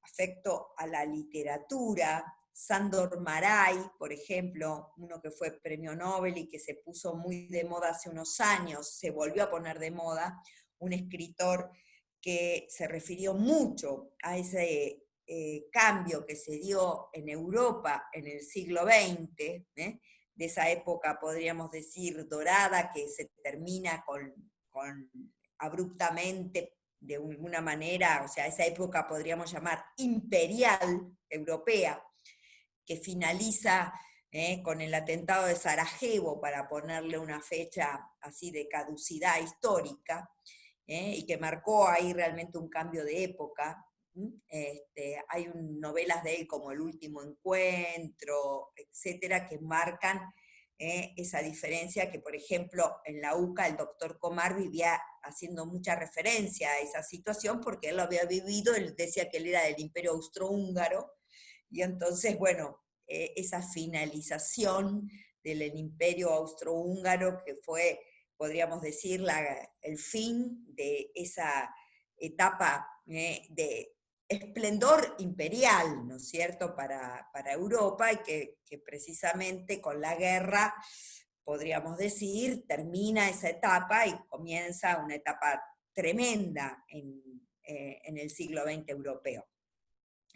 afecto a la literatura. Sándor Márai, por ejemplo, uno que fue premio Nobel y que se puso muy de moda hace unos años, se volvió a poner de moda, un escritor que se refirió mucho a ese cambio que se dio en Europa en el siglo XX, de esa época, podríamos decir, dorada, que se termina con abruptamente, de alguna manera, o sea, esa época podríamos llamar imperial europea, que finaliza con el atentado de Sarajevo, para ponerle una fecha así de caducidad histórica, y que marcó ahí realmente un cambio de época. Hay novelas de él como El último encuentro, etcétera, que marcan esa diferencia que, por ejemplo, en la UCA el doctor Comar vivía haciendo mucha referencia a esa situación porque él lo había vivido. Él decía que él era del Imperio Austrohúngaro, y entonces, bueno, esa finalización del Imperio Austrohúngaro, que fue, podríamos decir, el fin de esa etapa de esplendor imperial, ¿no es cierto?, para Europa, y que precisamente con la guerra, podríamos decir, termina esa etapa y comienza una etapa tremenda en el siglo XX europeo.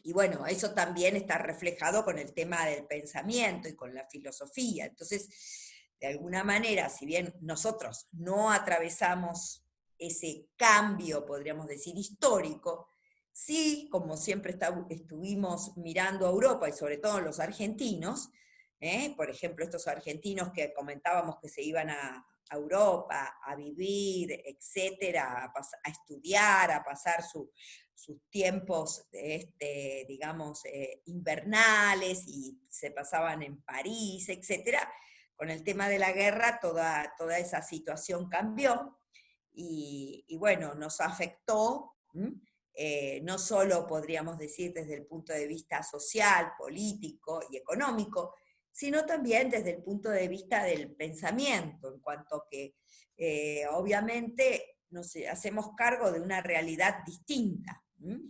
Y bueno, eso también está reflejado con el tema del pensamiento y con la filosofía. Entonces, de alguna manera, si bien nosotros no atravesamos ese cambio, podríamos decir, histórico, sí, como siempre estuvimos mirando a Europa, y sobre todo los argentinos, por ejemplo, estos argentinos que comentábamos que se iban a Europa a vivir, etcétera, a estudiar, a pasar sus tiempos, digamos, invernales, y se pasaban en París, etcétera. Con el tema de la guerra, toda esa situación cambió, y bueno, nos afectó, no solo podríamos decir desde el punto de vista social, político y económico, sino también desde el punto de vista del pensamiento, en cuanto que obviamente nos hacemos cargo de una realidad distinta.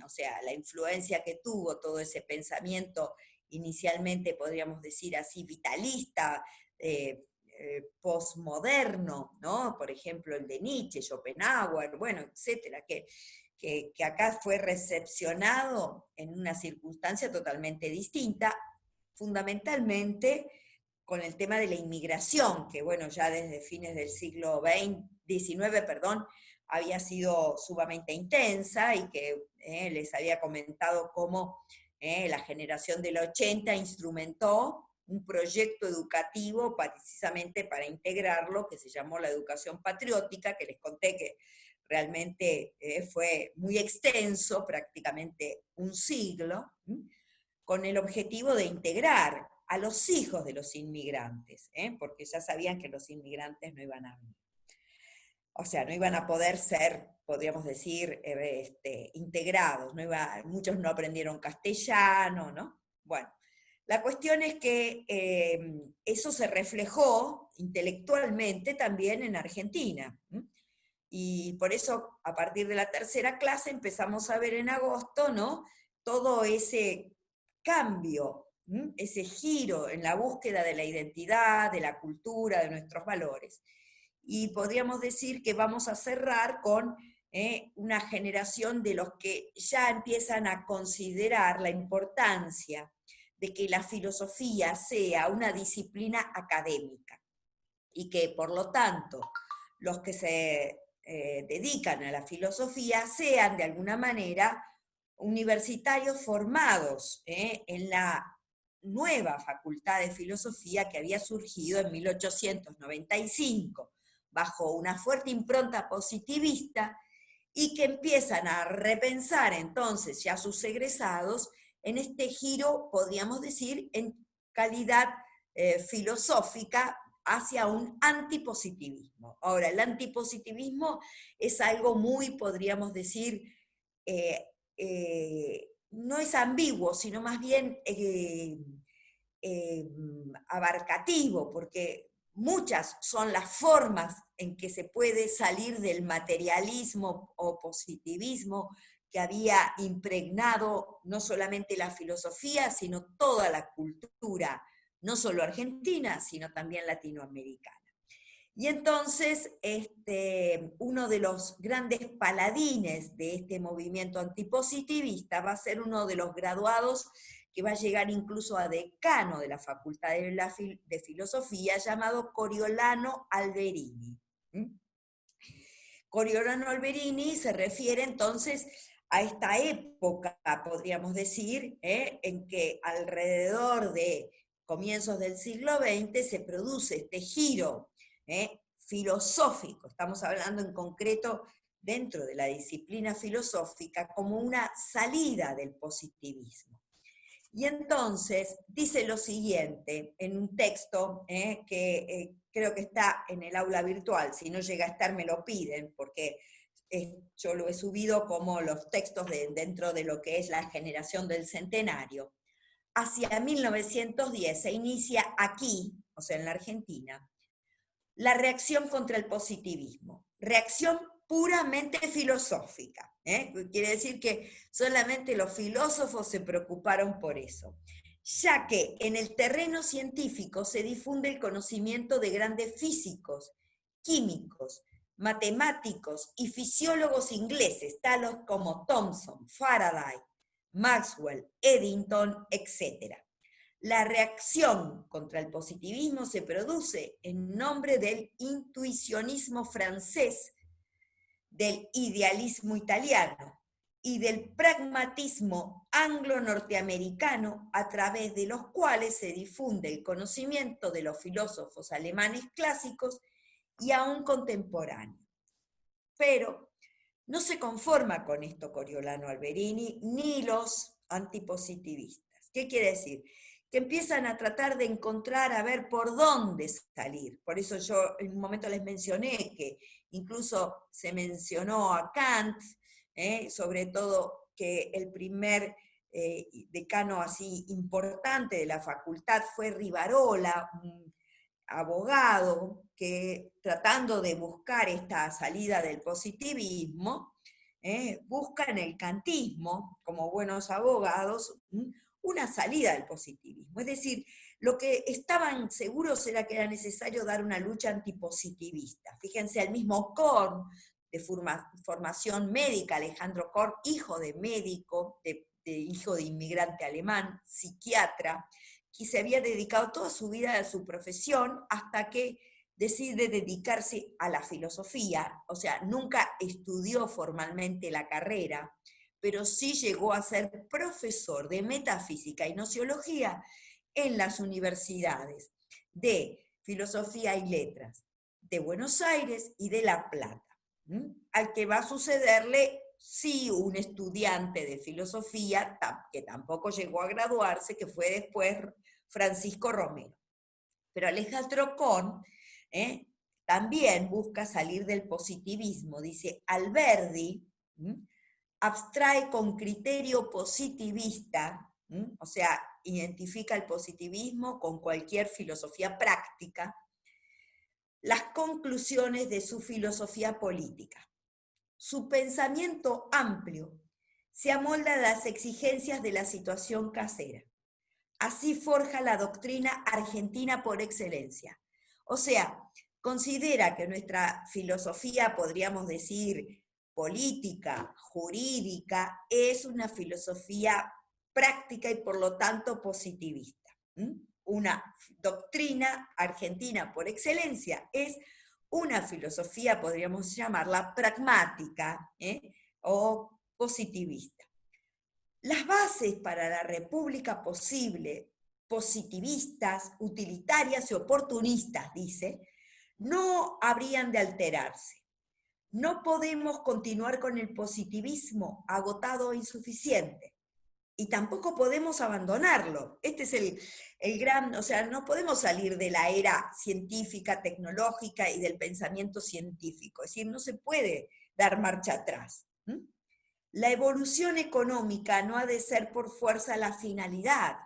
O sea, la influencia que tuvo todo ese pensamiento inicialmente, podríamos decir así, vitalista, postmoderno, ¿no? Por ejemplo, el de Nietzsche, Schopenhauer, bueno, etcétera, que acá fue recepcionado en una circunstancia totalmente distinta, fundamentalmente con el tema de la inmigración, que bueno, ya desde fines del siglo XIX, perdón, había sido sumamente intensa, y que les había comentado cómo la generación del 80 instrumentó un proyecto educativo precisamente para integrarlo, que se llamó la educación patriótica, que les conté que realmente fue muy extenso, prácticamente un siglo, con el objetivo de integrar a los hijos de los inmigrantes, porque ya sabían que los inmigrantes no iban a, o sea, no iban a poder ser, podríamos decir, integrados, muchos no aprendieron castellano, ¿no? Bueno, la cuestión es que eso se reflejó intelectualmente también en Argentina. Y por eso, a partir de la tercera clase, empezamos a ver en agosto, ¿no?, todo ese cambio, ese giro en la búsqueda de la identidad, de la cultura, de nuestros valores. Y podríamos decir que vamos a cerrar con una generación de los que ya empiezan a considerar la importancia de que la filosofía sea una disciplina académica, y que por lo tanto los que se dedican a la filosofía sean de alguna manera universitarios formados en la nueva Facultad de Filosofía que había surgido en 1895, bajo una fuerte impronta positivista, y que empiezan a repensar entonces ya sus egresados en este giro, podríamos decir, en calidad filosófica, hacia un antipositivismo. Ahora, el antipositivismo es algo muy, podríamos decir, no es ambiguo, sino más bien abarcativo, porque muchas son las formas en que se puede salir del materialismo o positivismo que había impregnado no solamente la filosofía, sino toda la cultura, no solo argentina, sino también latinoamericana. Y entonces, uno de los grandes paladines de este movimiento antipositivista va a ser uno de los graduados que va a llegar incluso a decano de la Facultad de Filosofía, llamado Coriolano Alberini. Coriolano Alberini se refiere entonces a esta época, podríamos decir, en que alrededor de comienzos del siglo XX se produce este giro filosófico, estamos hablando en concreto dentro de la disciplina filosófica, como una salida del positivismo. Y entonces dice lo siguiente en un texto que creo que está en el aula virtual, si no llega a estar me lo piden, porque yo lo he subido como los textos dentro de lo que es la generación del centenario. Hacia 1910 se inicia aquí, o sea en la Argentina, la reacción contra el positivismo, reacción puramente filosófica. Quiere decir que solamente los filósofos se preocuparon por eso, ya que en el terreno científico se difunde el conocimiento de grandes físicos, químicos, matemáticos y fisiólogos ingleses, tales como Thomson, Faraday, Maxwell, Eddington, etc. La reacción contra el positivismo se produce en nombre del intuicionismo francés, del idealismo italiano y del pragmatismo anglo-norteamericano, a través de los cuales se difunde el conocimiento de los filósofos alemanes clásicos y aún contemporáneos. Pero no se conforma con esto Coriolano Alberini ni los antipositivistas. ¿Qué quiere decir? Que empiezan a tratar de encontrar, a ver por dónde salir. Por eso yo en un momento les mencioné que incluso se mencionó a Kant, sobre todo que el primer decano así importante de la facultad fue Rivarola, un abogado que tratando de buscar esta salida del positivismo, busca en el kantismo, como buenos abogados, una salida del positivismo. Es decir, lo que estaban seguros era que era necesario dar una lucha antipositivista. Fíjense, el mismo Korn, de formación médica, Alejandro Korn, hijo de médico, hijo de inmigrante alemán, psiquiatra, que se había dedicado toda su vida a su profesión hasta que decide dedicarse a la filosofía, o sea, nunca estudió formalmente la carrera, pero sí llegó a ser profesor de metafísica y gnoseología en las universidades de Filosofía y Letras de Buenos Aires y de La Plata, al que va a sucederle sí un estudiante de filosofía que tampoco llegó a graduarse, que fue después Francisco Romero. Pero Alejandro Korn también busca salir del positivismo. Dice, Alberdi abstrae con criterio positivista, o sea, identifica el positivismo con cualquier filosofía práctica, las conclusiones de su filosofía política. Su pensamiento amplio se amolda a las exigencias de la situación casera. Así forja la doctrina argentina por excelencia. O sea, considera que nuestra filosofía, podríamos decir, política, jurídica, es una filosofía práctica y por lo tanto positivista. Una doctrina argentina por excelencia es una filosofía, podríamos llamarla pragmática o positivista. Las bases para la república posible, positivistas, utilitarias y oportunistas, dice, no habrían de alterarse. No podemos continuar con el positivismo agotado e insuficiente. Y tampoco podemos abandonarlo. Este es el gran, o sea, no podemos salir de la era científica, tecnológica y del pensamiento científico. Es decir, no se puede dar marcha atrás. La evolución económica no ha de ser por fuerza la finalidad.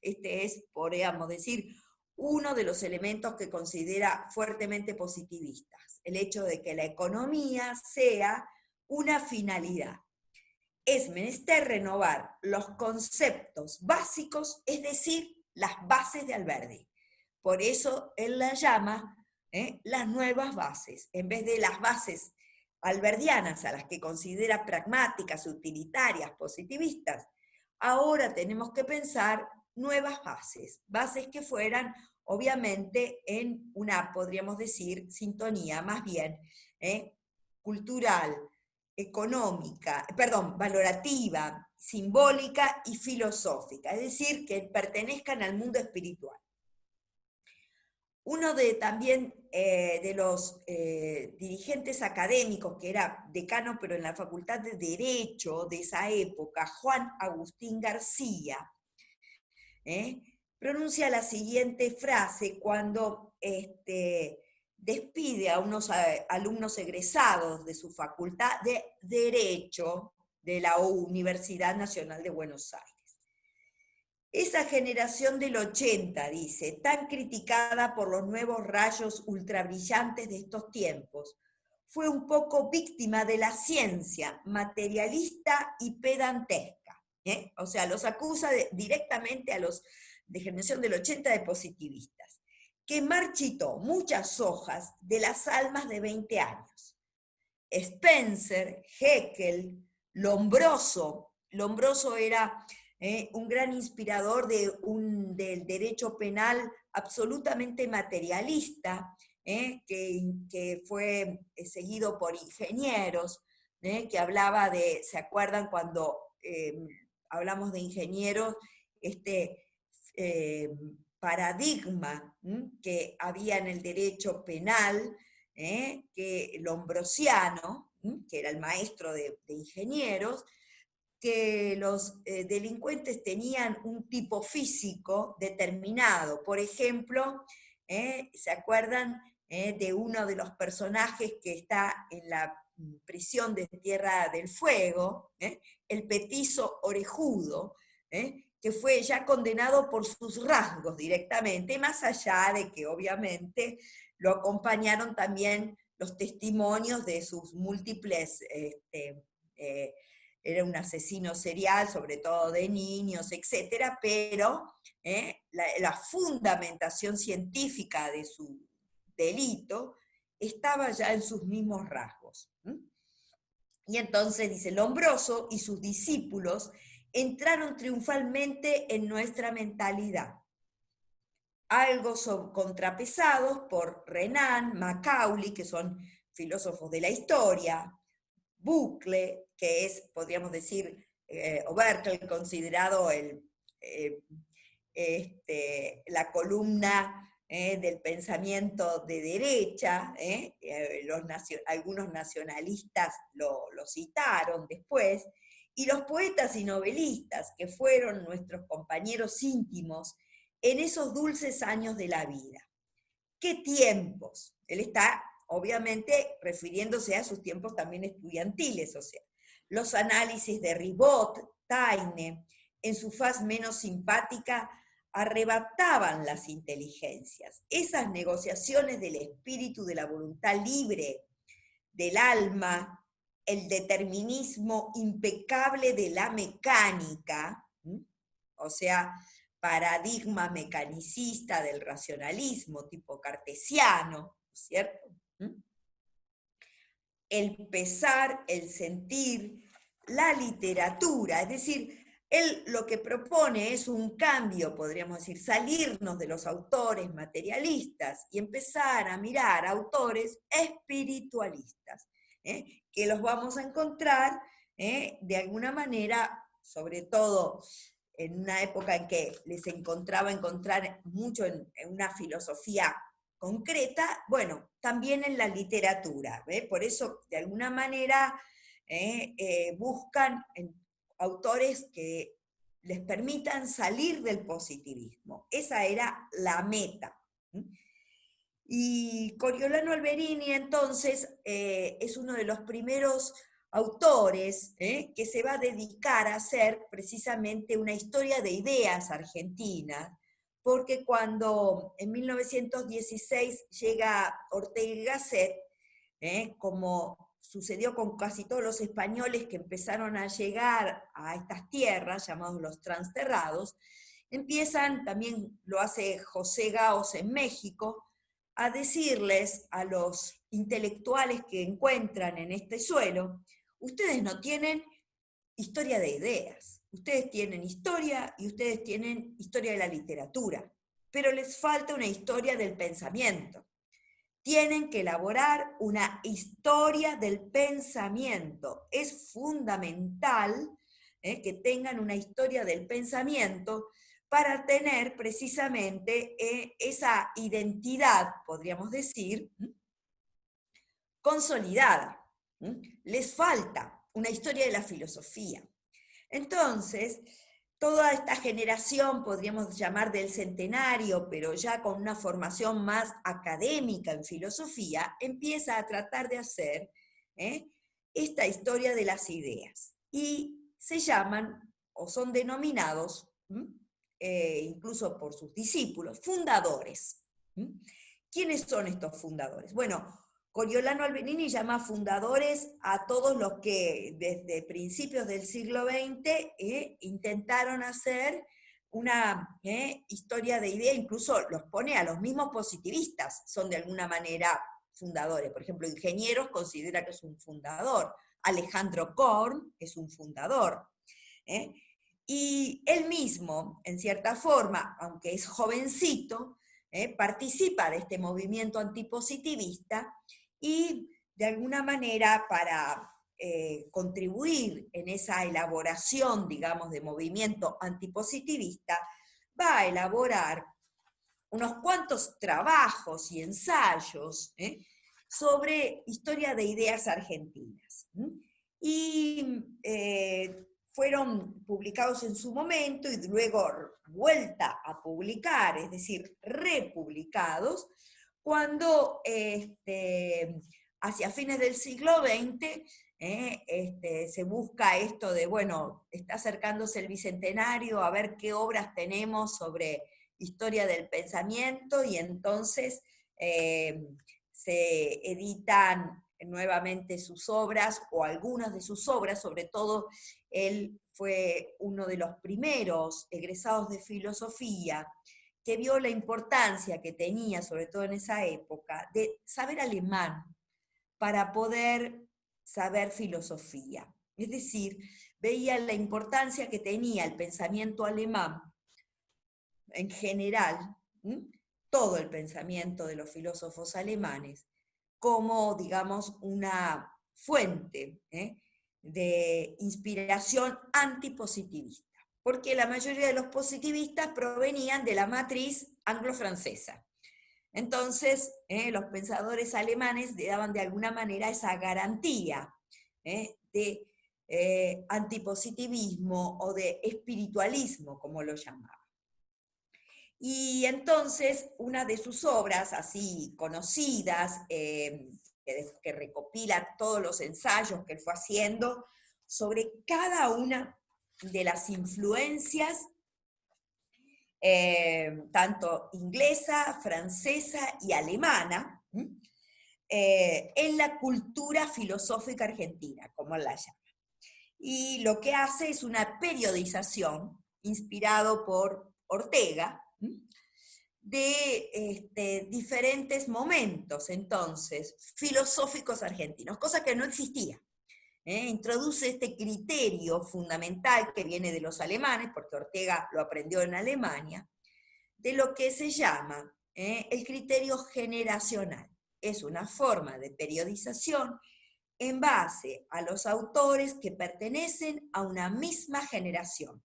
Este es, podríamos decir, uno de los elementos que considera fuertemente positivistas. El hecho de que la economía sea una finalidad. es menester renovar los conceptos básicos, es decir, las bases de Alberdi. Por eso él la llama las nuevas bases, en vez de las bases alberdianas, a las que considera pragmáticas, utilitarias, positivistas. Ahora tenemos que pensar nuevas bases, bases que fueran obviamente en una, podríamos decir, sintonía más bien cultural, económica, perdón, valorativa, simbólica y filosófica, es decir, que pertenezcan al mundo espiritual. Uno también de los dirigentes académicos, que era decano pero en la Facultad de Derecho de esa época, Juan Agustín García, pronuncia la siguiente frase cuando despide a unos alumnos egresados de su Facultad de Derecho de la Universidad Nacional de Buenos Aires. Esa generación del 80, dice, tan criticada por los nuevos rayos ultrabrillantes de estos tiempos, fue un poco víctima de la ciencia materialista y pedantesca. O sea, los acusa directamente a los de generación del 80 de positivistas, que marchitó muchas hojas de las almas de 20 años. Spencer, Haeckel, Lombroso era un gran inspirador del derecho penal absolutamente materialista, que fue seguido por ingenieros, que hablaba de, ¿se acuerdan cuando hablamos de ingenieros? Paradigma que había en el derecho penal, que Lombrosiano, que era el maestro de ingenieros, que los delincuentes tenían un tipo físico determinado. Por ejemplo, ¿se acuerdan de uno de los personajes que está en la prisión de Tierra del Fuego, el petizo orejudo, que fue ya condenado por sus rasgos directamente, más allá de que obviamente lo acompañaron también los testimonios de sus múltiples era un asesino serial, sobre todo de niños, etcétera, pero la fundamentación científica de su delito estaba ya en sus mismos rasgos. Y entonces, dice, Lombroso y sus discípulos entraron triunfalmente en nuestra mentalidad, algo contrapesados por Renan, Macaulay, que son filósofos de la historia, Bucle, que es, podríamos decir, o Berkeley, considerado la columna del pensamiento de derecha, algunos nacionalistas lo citaron después, y los poetas y novelistas que fueron nuestros compañeros íntimos en esos dulces años de la vida. ¿Qué tiempos? Él está obviamente refiriéndose a sus tiempos también estudiantiles, o sea, los análisis de Ribot, Taine, en su faz menos simpática, arrebataban las inteligencias. Esas negociaciones del espíritu, de la voluntad libre, del alma, el determinismo impecable de la mecánica, o sea, paradigma mecanicista del racionalismo tipo cartesiano, ¿cierto? El pesar, el sentir, la literatura, es decir, él lo que propone es un cambio, podríamos decir, salirnos de los autores materialistas y empezar a mirar autores espiritualistas, que los vamos a encontrar de alguna manera, sobre todo en una época en que les encontrar mucho en una filosofía concreta, bueno, también en la literatura, por eso de alguna manera buscan autores que les permitan salir del positivismo. Esa era la meta. Y Coriolano Alberini entonces es uno de los primeros autores que se va a dedicar a hacer precisamente una historia de ideas argentina, porque cuando en 1916 llega Ortega y Gasset como sucedió con casi todos los españoles que empezaron a llegar a estas tierras, llamados los transterrados, empiezan, también lo hace José Gaos en México, a decirles a los intelectuales que encuentran en este suelo, ustedes no tienen historia de ideas, ustedes tienen historia y ustedes tienen historia de la literatura, pero les falta una historia del pensamiento. Tienen que elaborar una historia del pensamiento. Es fundamental que tengan una historia del pensamiento para tener precisamente esa identidad, podríamos decir, consolidada. Les falta una historia de la filosofía. Entonces, toda esta generación, podríamos llamar del centenario, pero ya con una formación más académica en filosofía, empieza a tratar de hacer esta historia de las ideas. Y se llaman, o son denominados, incluso por sus discípulos, fundadores. ¿Quiénes son estos fundadores? Bueno, Coriolano Alberini llama fundadores a todos los que desde principios del siglo XX intentaron hacer una historia de idea, incluso los pone a los mismos positivistas, son de alguna manera fundadores. Por ejemplo, Ingenieros considera que es un fundador, Alejandro Korn es un fundador. Y él mismo, en cierta forma, aunque es jovencito, participa de este movimiento antipositivista y de alguna manera para contribuir en esa elaboración, digamos, de movimiento antipositivista, va a elaborar unos cuantos trabajos y ensayos sobre historia de ideas argentinas. Y fueron publicados en su momento y luego vuelta a publicar, es decir, republicados, cuando hacia fines del siglo XX se busca esto de, bueno, está acercándose el Bicentenario, a ver qué obras tenemos sobre historia del pensamiento, y entonces se editan nuevamente sus obras, o algunas de sus obras, sobre todo él fue uno de los primeros egresados de filosofía que vio la importancia que tenía, sobre todo en esa época, de saber alemán para poder saber filosofía. Es decir, veía la importancia que tenía el pensamiento alemán en general, todo el pensamiento de los filósofos alemanes, como, digamos, una fuente de inspiración antipositivista, porque la mayoría de los positivistas provenían de la matriz anglo-francesa. Entonces, los pensadores alemanes le daban de alguna manera esa garantía de antipositivismo o de espiritualismo, como lo llamaban. Y entonces, una de sus obras así conocidas, que recopila todos los ensayos que él fue haciendo sobre cada una de las influencias, tanto inglesa, francesa y alemana, en la cultura filosófica argentina, como la llama. Y lo que hace es una periodización, inspirado por Ortega, de diferentes momentos, entonces, filosóficos argentinos, cosa que no existía. Introduce este criterio fundamental que viene de los alemanes, porque Ortega lo aprendió en Alemania, de lo que se llama el criterio generacional. Es una forma de periodización en base a los autores que pertenecen a una misma generación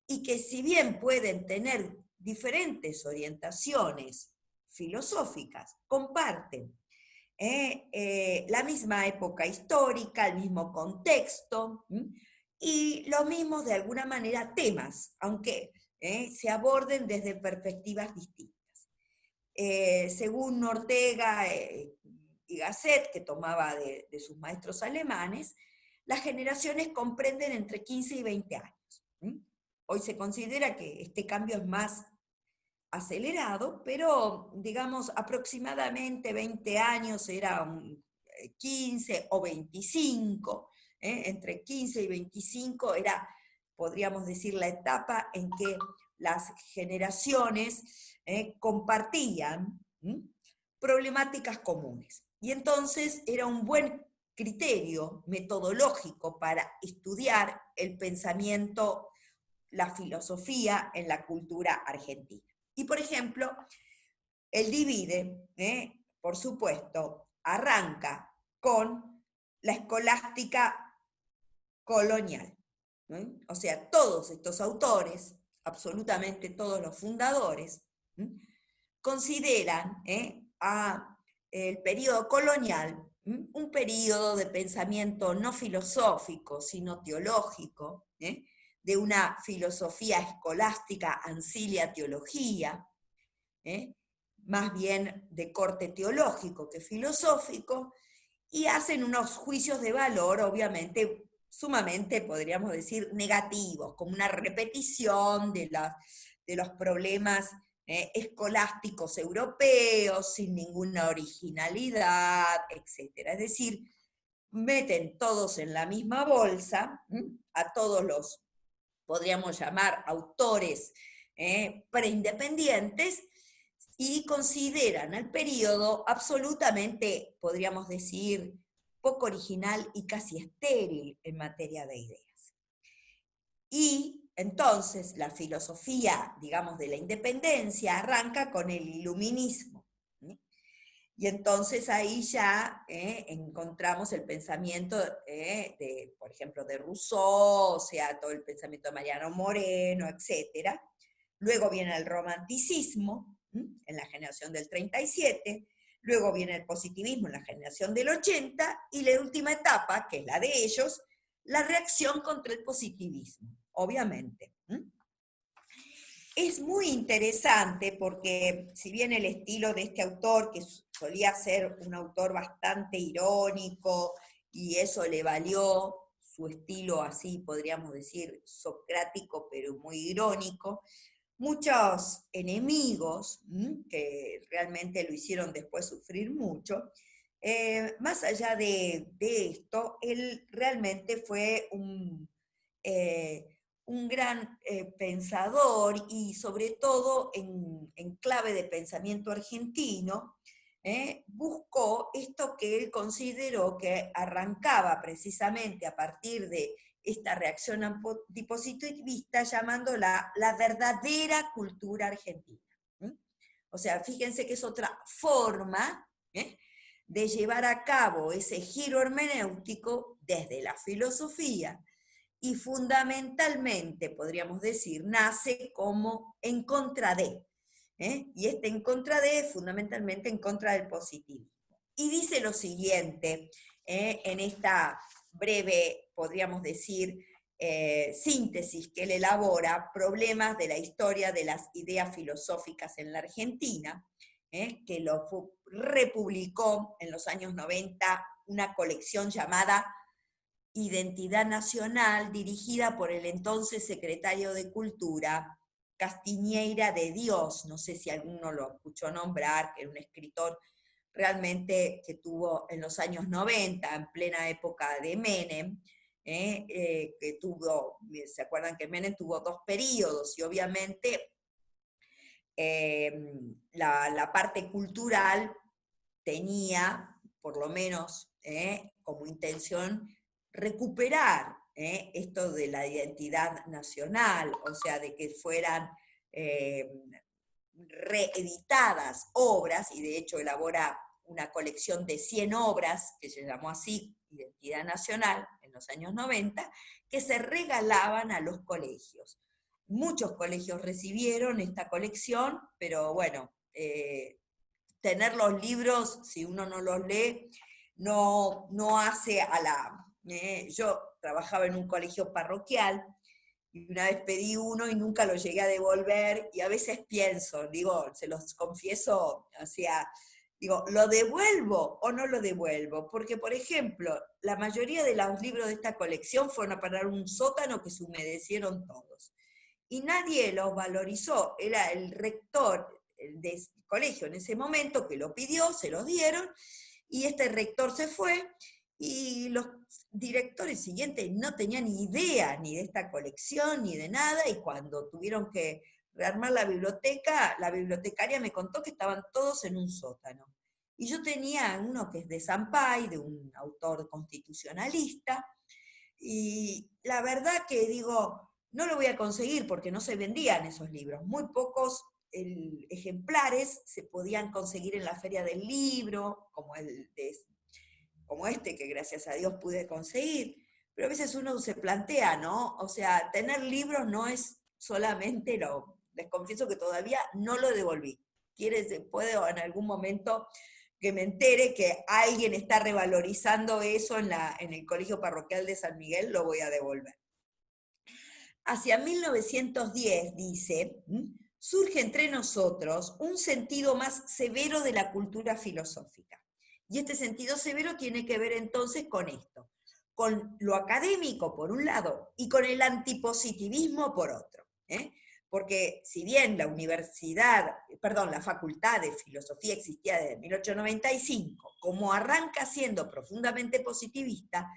y que, si bien pueden tener diferentes orientaciones filosóficas, comparten la misma época histórica, el mismo contexto, y los mismos, de alguna manera, temas, aunque se aborden desde perspectivas distintas. Según Ortega y Gasset, que tomaba de sus maestros alemanes, las generaciones comprenden entre 15 y 20 años. Hoy se considera que este cambio es más acelerado, pero digamos aproximadamente 20 años era 15 o 25, entre 15 y 25 era, podríamos decir, la etapa en que las generaciones compartían problemáticas comunes. Y entonces era un buen criterio metodológico para estudiar el pensamiento, la filosofía en la cultura argentina. Y por ejemplo, el Divide, por supuesto, arranca con la escolástica colonial. O sea, todos estos autores, absolutamente todos los fundadores, consideran a el periodo colonial un periodo de pensamiento no filosófico, sino teológico, de una filosofía escolástica ancilia teología, más bien de corte teológico que filosófico, y hacen unos juicios de valor, obviamente, sumamente, podríamos decir, negativos, como una repetición de los problemas escolásticos europeos, sin ninguna originalidad, etc. Es decir, meten todos en la misma bolsa, a todos los, podríamos llamar, autores preindependientes, y consideran al periodo absolutamente, podríamos decir, poco original y casi estéril en materia de ideas. Y entonces la filosofía, digamos, de la independencia arranca con el iluminismo. Y entonces ahí ya encontramos el pensamiento, por ejemplo, de Rousseau, o sea, todo el pensamiento de Mariano Moreno, etc. Luego viene el romanticismo, en la generación del 37, luego viene el positivismo en la generación del 80, y la última etapa, que es la de ellos, la reacción contra el positivismo, obviamente. Es muy interesante porque, si bien el estilo de este autor, que solía ser un autor bastante irónico, y eso le valió su estilo así, podríamos decir, socrático, pero muy irónico, muchos enemigos, que realmente lo hicieron después sufrir mucho, más allá de esto, él realmente fue un gran pensador, y sobre todo en clave de pensamiento argentino, buscó esto que él consideró que arrancaba precisamente a partir de esta reacción antipositivista, llamándola la verdadera cultura argentina. O sea, fíjense que es otra forma de llevar a cabo ese giro hermenéutico desde la filosofía, y fundamentalmente, podríamos decir, nace como en contra de, y en contra de, fundamentalmente en contra del positivismo. Y dice lo siguiente, en esta breve, podríamos decir, síntesis que él elabora, Problemas de la historia de las ideas filosóficas en la Argentina, que lo republicó en los años 90 una colección llamada Identidad Nacional, dirigida por el entonces secretario de Cultura, Castiñeira de Dios. No sé si alguno lo escuchó nombrar, que era un escritor realmente que tuvo en los años 90, en plena época de Menem, que tuvo, ¿se acuerdan que Menem tuvo 2 periodos? Y obviamente la parte cultural tenía, por lo menos como intención, recuperar esto de la identidad nacional, o sea, de que fueran reeditadas obras, y de hecho elabora una colección de 100 obras, que se llamó así, Identidad Nacional, en los años 90, que se regalaban a los colegios. Muchos colegios recibieron esta colección, pero bueno, tener los libros, si uno no los lee, no hace a la... yo trabajaba en un colegio parroquial, y una vez pedí uno y nunca lo llegué a devolver, y a veces pienso, digo, se los confieso, o sea, digo, ¿lo devuelvo o no lo devuelvo? Porque, por ejemplo, la mayoría de los libros de esta colección fueron a parar un sótano que se humedecieron todos. Y nadie los valorizó, era el rector del colegio en ese momento que lo pidió, se los dieron, y este rector se fue, y los directores siguientes no tenían ni idea ni de esta colección, ni de nada, y cuando tuvieron que rearmar la bibliotecaria me contó que estaban todos en un sótano. Y yo tenía uno que es de Sampay, de un autor constitucionalista, y la verdad que digo, no lo voy a conseguir porque no se vendían esos libros. Muy pocos ejemplares se podían conseguir en la feria del libro, como este que gracias a Dios pude conseguir. Pero a veces uno se plantea, ¿no? O sea, tener libros no es solamente les confieso que todavía no lo devolví. Puedo en algún momento que me entere que alguien está revalorizando eso en el Colegio Parroquial de San Miguel, lo voy a devolver. Hacia 1910, dice, surge entre nosotros un sentido más severo de la cultura filosófica. Y este sentido severo tiene que ver entonces con esto, con lo académico por un lado y con el antipositivismo por otro. Porque si bien la Facultad de Filosofía existía desde 1895, como arranca siendo profundamente positivista,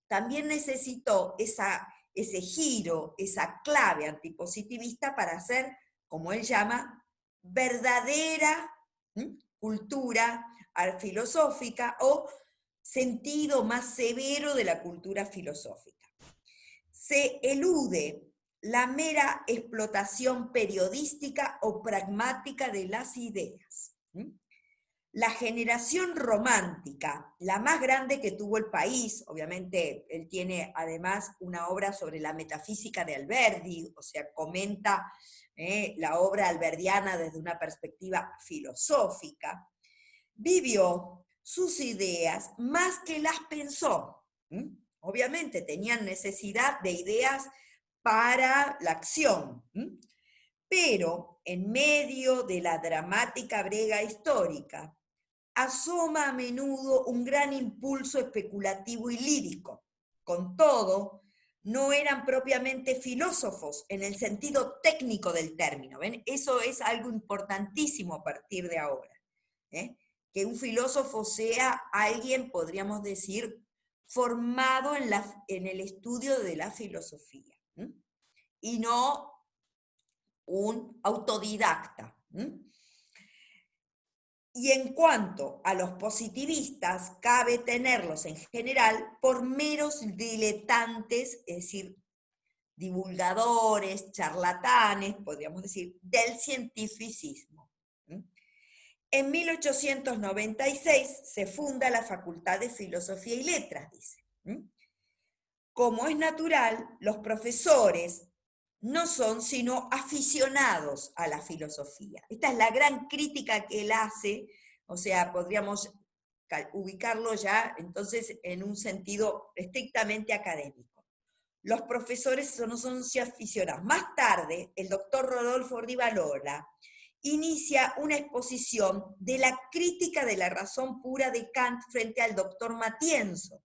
también necesitó ese giro, esa clave antipositivista para hacer, como él llama, verdadera cultura filosófica o sentido más severo de la cultura filosófica. Se elude la mera explotación periodística o pragmática de las ideas. La generación romántica, la más grande que tuvo el país, obviamente él tiene además una obra sobre la metafísica de Alberdi, o sea, comenta la obra alberdiana desde una perspectiva filosófica, vivió sus ideas más que las pensó. Obviamente tenían necesidad de ideas para la acción, pero en medio de la dramática brega histórica, asoma a menudo un gran impulso especulativo y lírico. Con todo, no eran propiamente filósofos en el sentido técnico del término. ¿Ven? Eso es algo importantísimo a partir de ahora. Que un filósofo sea alguien, podríamos decir, formado en el estudio de la filosofía, y no un autodidacta. Y en cuanto a los positivistas, cabe tenerlos en general por meros diletantes, es decir, divulgadores, charlatanes, podríamos decir, del cientificismo. En 1896 se funda la Facultad de Filosofía y Letras, dice. Como es natural, los profesores no son sino aficionados a la filosofía. Esta es la gran crítica que él hace, o sea, podríamos ubicarlo ya entonces en un sentido estrictamente académico. Los profesores no son aficionados. Más tarde, el doctor Rodolfo Rivarola inicia una exposición de la crítica de la razón pura de Kant frente al doctor Matienzo,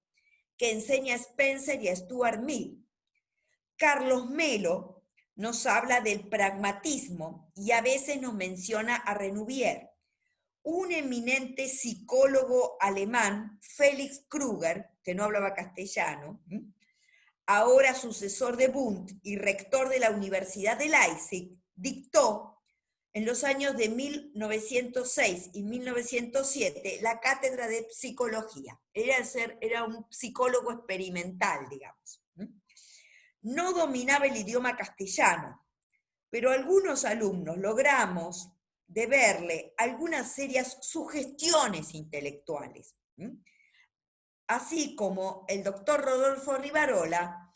que enseña a Spencer y a Stuart Mill. Carlos Melo nos habla del pragmatismo y a veces nos menciona a Renouvier. Un eminente psicólogo alemán, Felix Kruger, que no hablaba castellano, ahora sucesor de Wundt y rector de la Universidad de Leipzig, dictó en los años de 1906 y 1907 la cátedra de psicología. Era un psicólogo experimental, digamos. No dominaba el idioma castellano, pero algunos alumnos logramos de verle algunas serias sugestiones intelectuales. Así como el doctor Rodolfo Rivarola,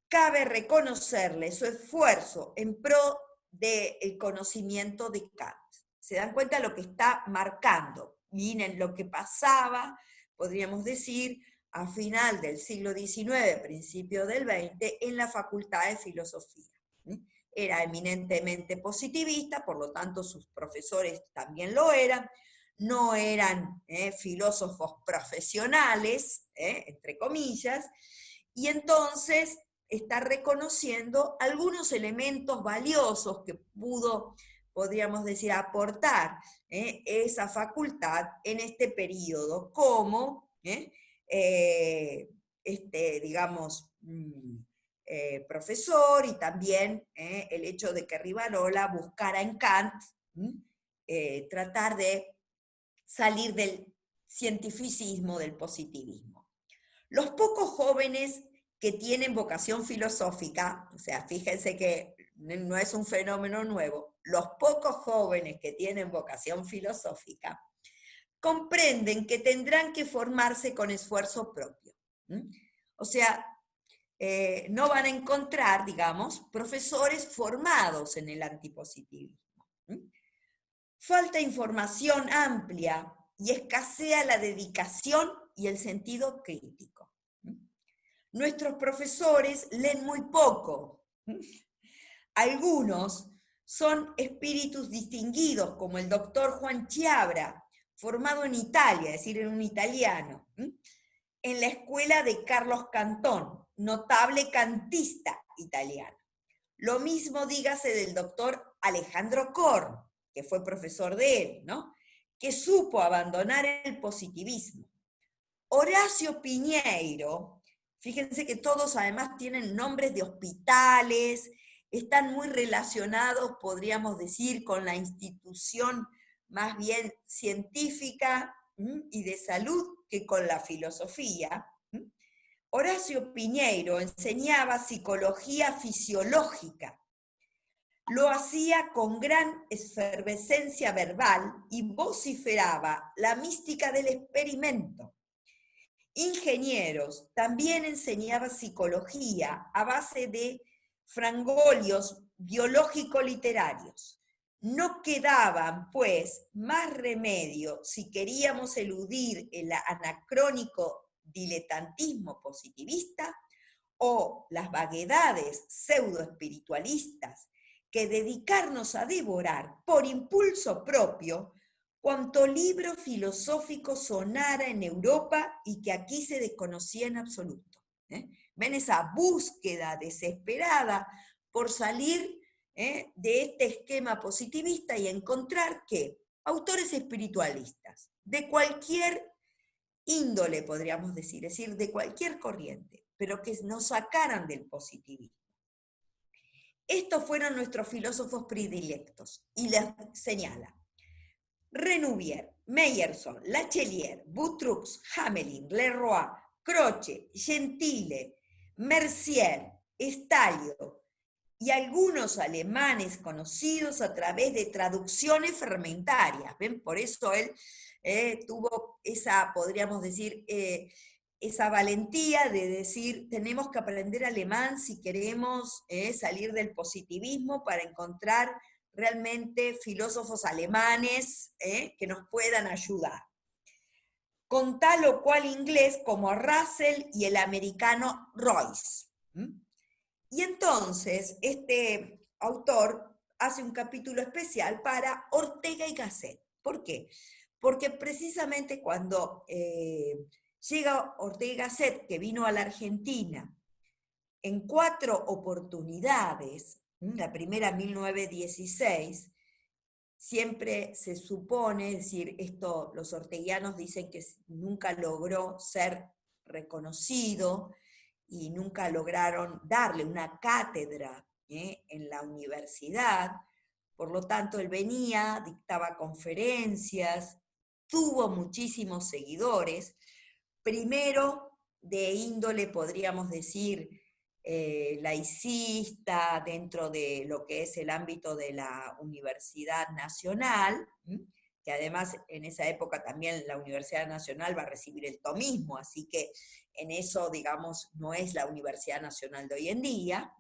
cabe reconocerle su esfuerzo en pro del conocimiento de Kant. Se dan cuenta de lo que está marcando. Miren lo que pasaba, podríamos decir, a final del siglo XIX, principio del XX, en la Facultad de Filosofía. Era eminentemente positivista, por lo tanto sus profesores también lo eran, no eran filósofos profesionales, entre comillas, y entonces está reconociendo algunos elementos valiosos que pudo podríamos decir, aportar esa facultad en este periodo como, digamos, profesor, y también el hecho de que Rivarola buscara en Kant tratar de salir del cientificismo, del positivismo. Los pocos jóvenes que tienen vocación filosófica, o sea, fíjense que no es un fenómeno nuevo, los pocos jóvenes que tienen vocación filosófica comprenden que tendrán que formarse con esfuerzo propio. O sea, no van a encontrar, digamos, profesores formados en el antipositivismo. Falta información amplia y escasea la dedicación y el sentido crítico. Nuestros profesores leen muy poco. Algunos son espíritus distinguidos, como el doctor Juan Chiabra, formado en Italia, es decir, en un italiano, en la escuela de Carlos Cantón, notable cantista italiano. Lo mismo dígase del doctor Alejandro Korn, que fue profesor de él, ¿no? Que supo abandonar el positivismo. Horacio Piñeiro, fíjense que todos además tienen nombres de hospitales, están muy relacionados, podríamos decir, con la institución más bien científica y de salud que con la filosofía. Horacio Piñeiro enseñaba psicología fisiológica. Lo hacía con gran efervescencia verbal y vociferaba la mística del experimento. Ingenieros también enseñaba psicología a base de frangolios biológico-literarios. No quedaban, pues, más remedio si queríamos eludir el anacrónico diletantismo positivista o las vaguedades pseudoespiritualistas que dedicarnos a devorar por impulso propio cuanto libro filosófico sonara en Europa y que aquí se desconocía en absoluto. ¿Ven esa búsqueda desesperada por salir de este esquema positivista y encontrar que autores espiritualistas de cualquier índole, podríamos decir, es decir, de cualquier corriente, pero que nos sacaran del positivismo? Estos fueron nuestros filósofos predilectos, y les señala: Renouvier, Meyerson, Lachelier, Boutroux, Hamelin, Leroy, Croce, Gentile, Mercier, Stalio y algunos alemanes conocidos a través de traducciones fragmentarias. ¿Ven? Por eso él tuvo esa, podríamos decir, esa valentía de decir, tenemos que aprender alemán si queremos salir del positivismo para encontrar realmente filósofos alemanes que nos puedan ayudar. Con tal o cual inglés como Russell y el americano Royce. Y entonces este autor hace un capítulo especial para Ortega y Gasset. ¿Por qué? Porque precisamente cuando llega Ortega y Gasset, que vino a la Argentina en 4 oportunidades, la primera en 1916, siempre se supone, es decir, esto los orteguianos dicen que nunca logró ser reconocido y nunca lograron darle una cátedra en la universidad. Por lo tanto, él venía, dictaba conferencias, tuvo muchísimos seguidores, primero de índole, podríamos decir, laicista, dentro de lo que es el ámbito de la Universidad Nacional, que además en esa época también la Universidad Nacional va a recibir el tomismo, así que en eso, digamos, no es la Universidad Nacional de hoy en día.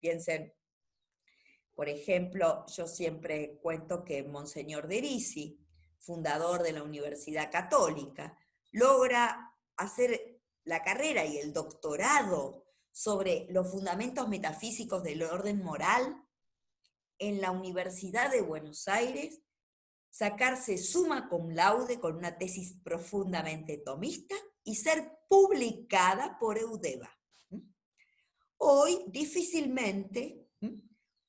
Piensen, por ejemplo, yo siempre cuento que Monseñor de Risi, fundador de la Universidad Católica, logra hacer la carrera y el doctorado sobre los fundamentos metafísicos del orden moral en la Universidad de Buenos Aires, sacarse summa cum laude con una tesis profundamente tomista y ser publicada por Eudeva. Hoy difícilmente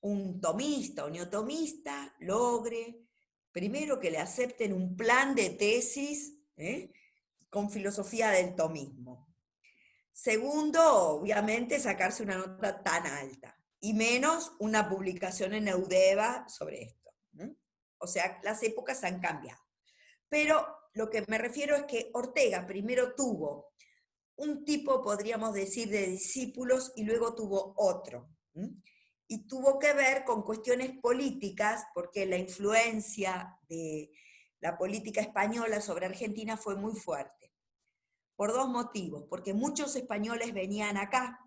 un tomista o neotomista logre, primero, que le acepten un plan de tesis con filosofía del tomismo. Segundo, obviamente, sacarse una nota tan alta. Y menos una publicación en Eudeva sobre esto. O sea, las épocas han cambiado. Pero lo que me refiero es que Ortega primero tuvo un tipo, podríamos decir, de discípulos y luego tuvo otro. Y tuvo que ver con cuestiones políticas, porque la influencia de la política española sobre Argentina fue muy fuerte. Por dos motivos, porque muchos españoles venían acá,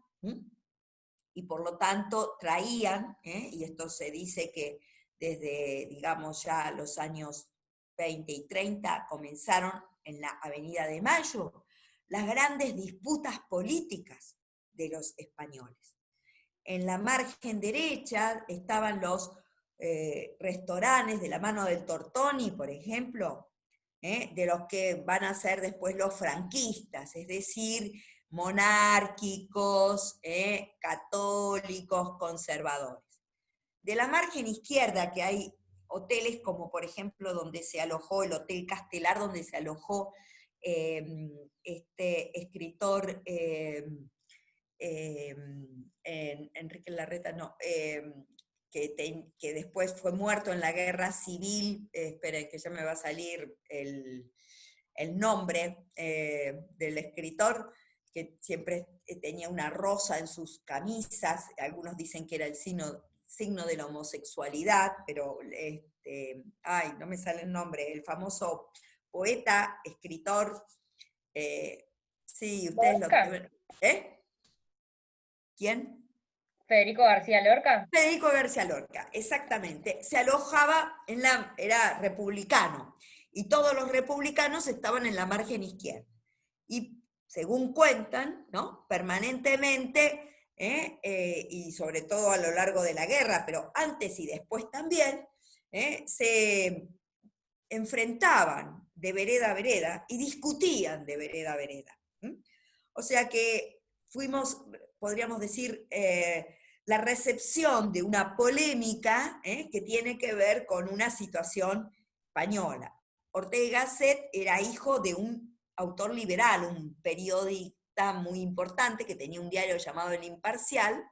y por lo tanto traían, y esto se dice que desde, digamos, ya los años 20 y 30 comenzaron en la Avenida de Mayo las grandes disputas políticas de los españoles. En la margen derecha estaban los restaurantes de la mano del Tortoni, por ejemplo, de los que van a ser después los franquistas, es decir, monárquicos, católicos, conservadores. De la margen izquierda, que hay hoteles como por ejemplo donde se alojó el Hotel Castelar, donde se alojó este escritor Enrique Larreta, no, que después fue muerto en la guerra civil, esperen que ya me va a salir el nombre del escritor, que siempre tenía una rosa en sus camisas, algunos dicen que era el signo de la homosexualidad, pero no me sale el nombre, el famoso poeta, escritor, sí, ustedes lo deben. ¿Quién? Federico García Lorca. Federico García Lorca, exactamente. Se alojaba era republicano, y todos los republicanos estaban en la margen izquierda. Y según cuentan, ¿no? Permanentemente, y sobre todo a lo largo de la guerra, pero antes y después también, se enfrentaban de vereda a vereda y discutían de vereda a vereda. O sea que fuimos, podríamos decir, la recepción de una polémica que tiene que ver con una situación española. Ortega y Gasset era hijo de un autor liberal, un periodista muy importante que tenía un diario llamado El Imparcial,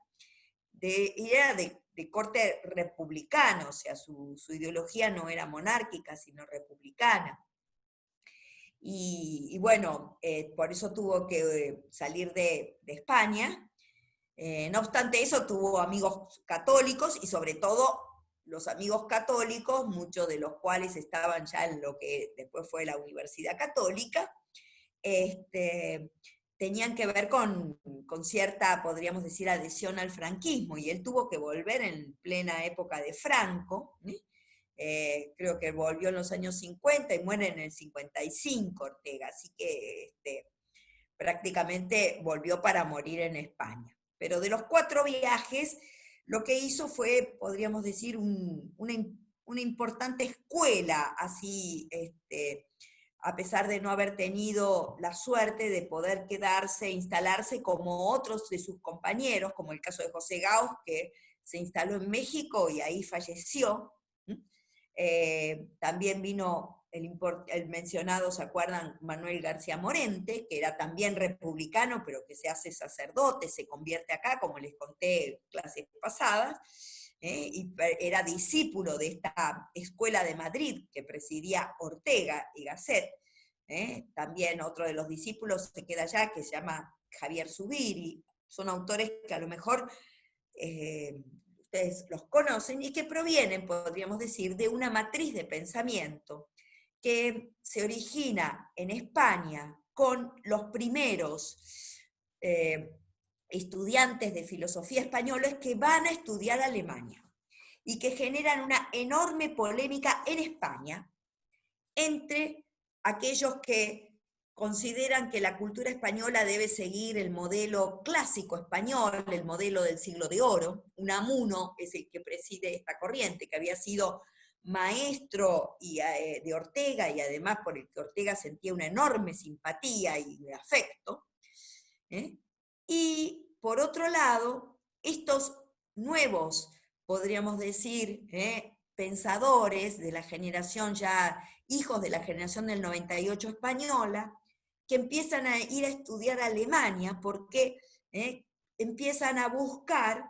y era de corte republicano, o sea, su ideología no era monárquica, sino republicana. Y bueno, por eso tuvo que salir de España. No obstante eso, tuvo amigos católicos, y sobre todo los amigos católicos, muchos de los cuales estaban ya en lo que después fue la Universidad Católica, tenían que ver con cierta, podríamos decir, adhesión al franquismo, y él tuvo que volver en plena época de Franco, creo que volvió en los años 50 y muere en el 55 Ortega, así que prácticamente volvió para morir en España. Pero de los 4 viajes, lo que hizo fue, podríamos decir, una importante escuela, así, a pesar de no haber tenido la suerte de poder quedarse, instalarse como otros de sus compañeros, como el caso de José Gauss, que se instaló en México y ahí falleció. También vino el mencionado, ¿se acuerdan? Manuel García Morente, que era también republicano, pero que se hace sacerdote, se convierte acá, como les conté en clases pasadas, y era discípulo de esta escuela de Madrid que presidía Ortega y Gasset. También otro de los discípulos se queda allá, que se llama Javier Zubiri. Son autores que a lo mejor ustedes los conocen y que provienen, podríamos decir, de una matriz de pensamiento que se origina en España con los primeros estudiantes de filosofía españoles que van a estudiar Alemania y que generan una enorme polémica en España entre aquellos que consideran que la cultura española debe seguir el modelo clásico español, el modelo del siglo de oro. Unamuno es el que preside esta corriente, que había sido maestro de Ortega, y además por el que Ortega sentía una enorme simpatía y afecto. Y por otro lado, estos nuevos podríamos decir, pensadores de la generación ya, hijos de la generación del 98 española, que empiezan a ir a estudiar a Alemania porque empiezan a buscar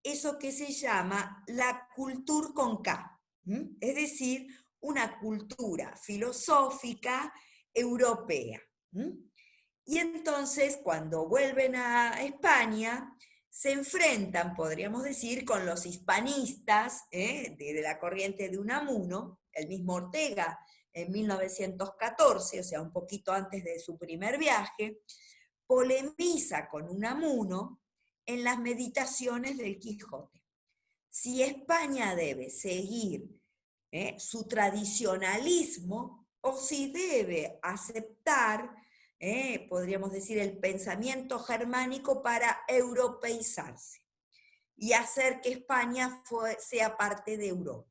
eso que se llama la cultura con K, es decir, una cultura filosófica europea. Y entonces, cuando vuelven a España, se enfrentan, podríamos decir, con los hispanistas de la corriente de Unamuno, el mismo Ortega en 1914, o sea, un poquito antes de su primer viaje, polemiza con Unamuno en las meditaciones del Quijote. Si España debe seguir su tradicionalismo o si debe aceptar, podríamos decir, el pensamiento germánico para europeizarse y hacer que España sea parte de Europa.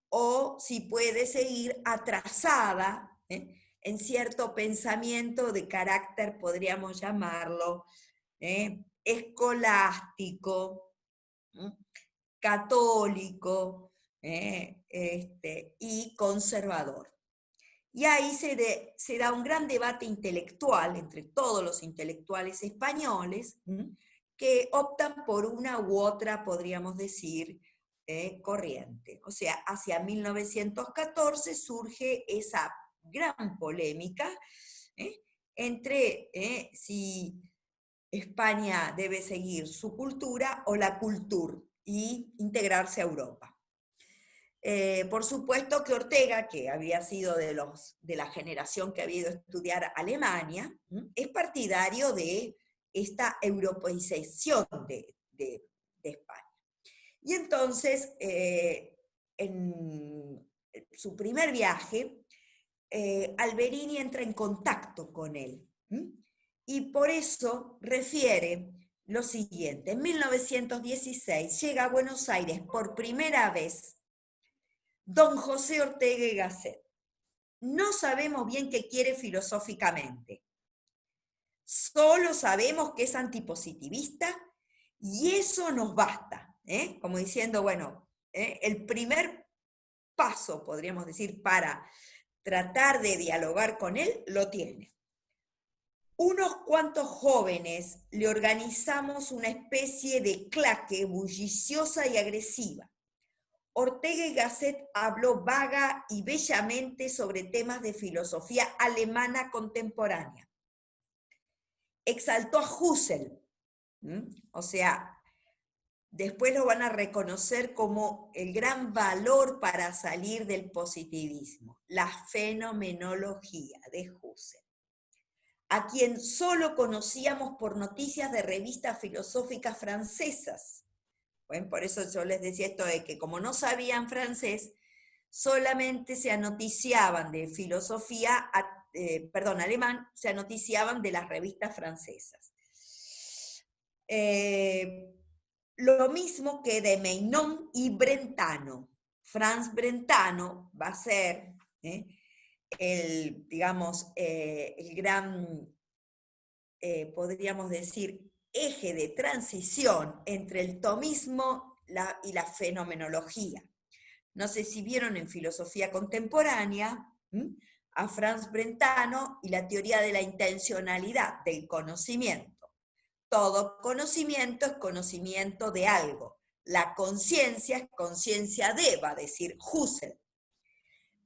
O si puede seguir atrasada en cierto pensamiento de carácter, podríamos llamarlo, escolástico, católico y conservador. Y ahí se da un gran debate intelectual entre todos los intelectuales españoles que optan por una u otra, podríamos decir, corriente. O sea, hacia 1914 surge esa gran polémica entre si España debe seguir su cultura o la cultura y integrarse a Europa. Por supuesto que Ortega, que había sido de la generación que había ido a estudiar a Alemania, es partidario de esta europeización de España. Y entonces, en su primer viaje, Alberini entra en contacto con él. Y por eso refiere lo siguiente. En 1916 llega a Buenos Aires por primera vez don José Ortega y Gasset. No sabemos bien qué quiere filosóficamente. Solo sabemos que es antipositivista y eso nos basta. Como diciendo, bueno, el primer paso, podríamos decir, para tratar de dialogar con él, lo tiene. Unos cuantos jóvenes le organizamos una especie de claque bulliciosa y agresiva. Ortega y Gasset habló vaga y bellamente sobre temas de filosofía alemana contemporánea. Exaltó a Husserl, o sea, después lo van a reconocer como el gran valor para salir del positivismo, la fenomenología de Husserl, a quien solo conocíamos por noticias de revistas filosóficas francesas. Bueno, por eso yo les decía esto de que como no sabían francés, solamente se anoticiaban de filosofía, alemán, se anoticiaban de las revistas francesas. Lo mismo que de Meynon y Brentano. Franz Brentano va a ser el gran, podríamos decir, eje de transición entre el tomismo y la fenomenología. No sé si vieron en filosofía contemporánea a Franz Brentano y la teoría de la intencionalidad del conocimiento. Todo conocimiento es conocimiento de algo. La conciencia es conciencia de, va a decir Husserl.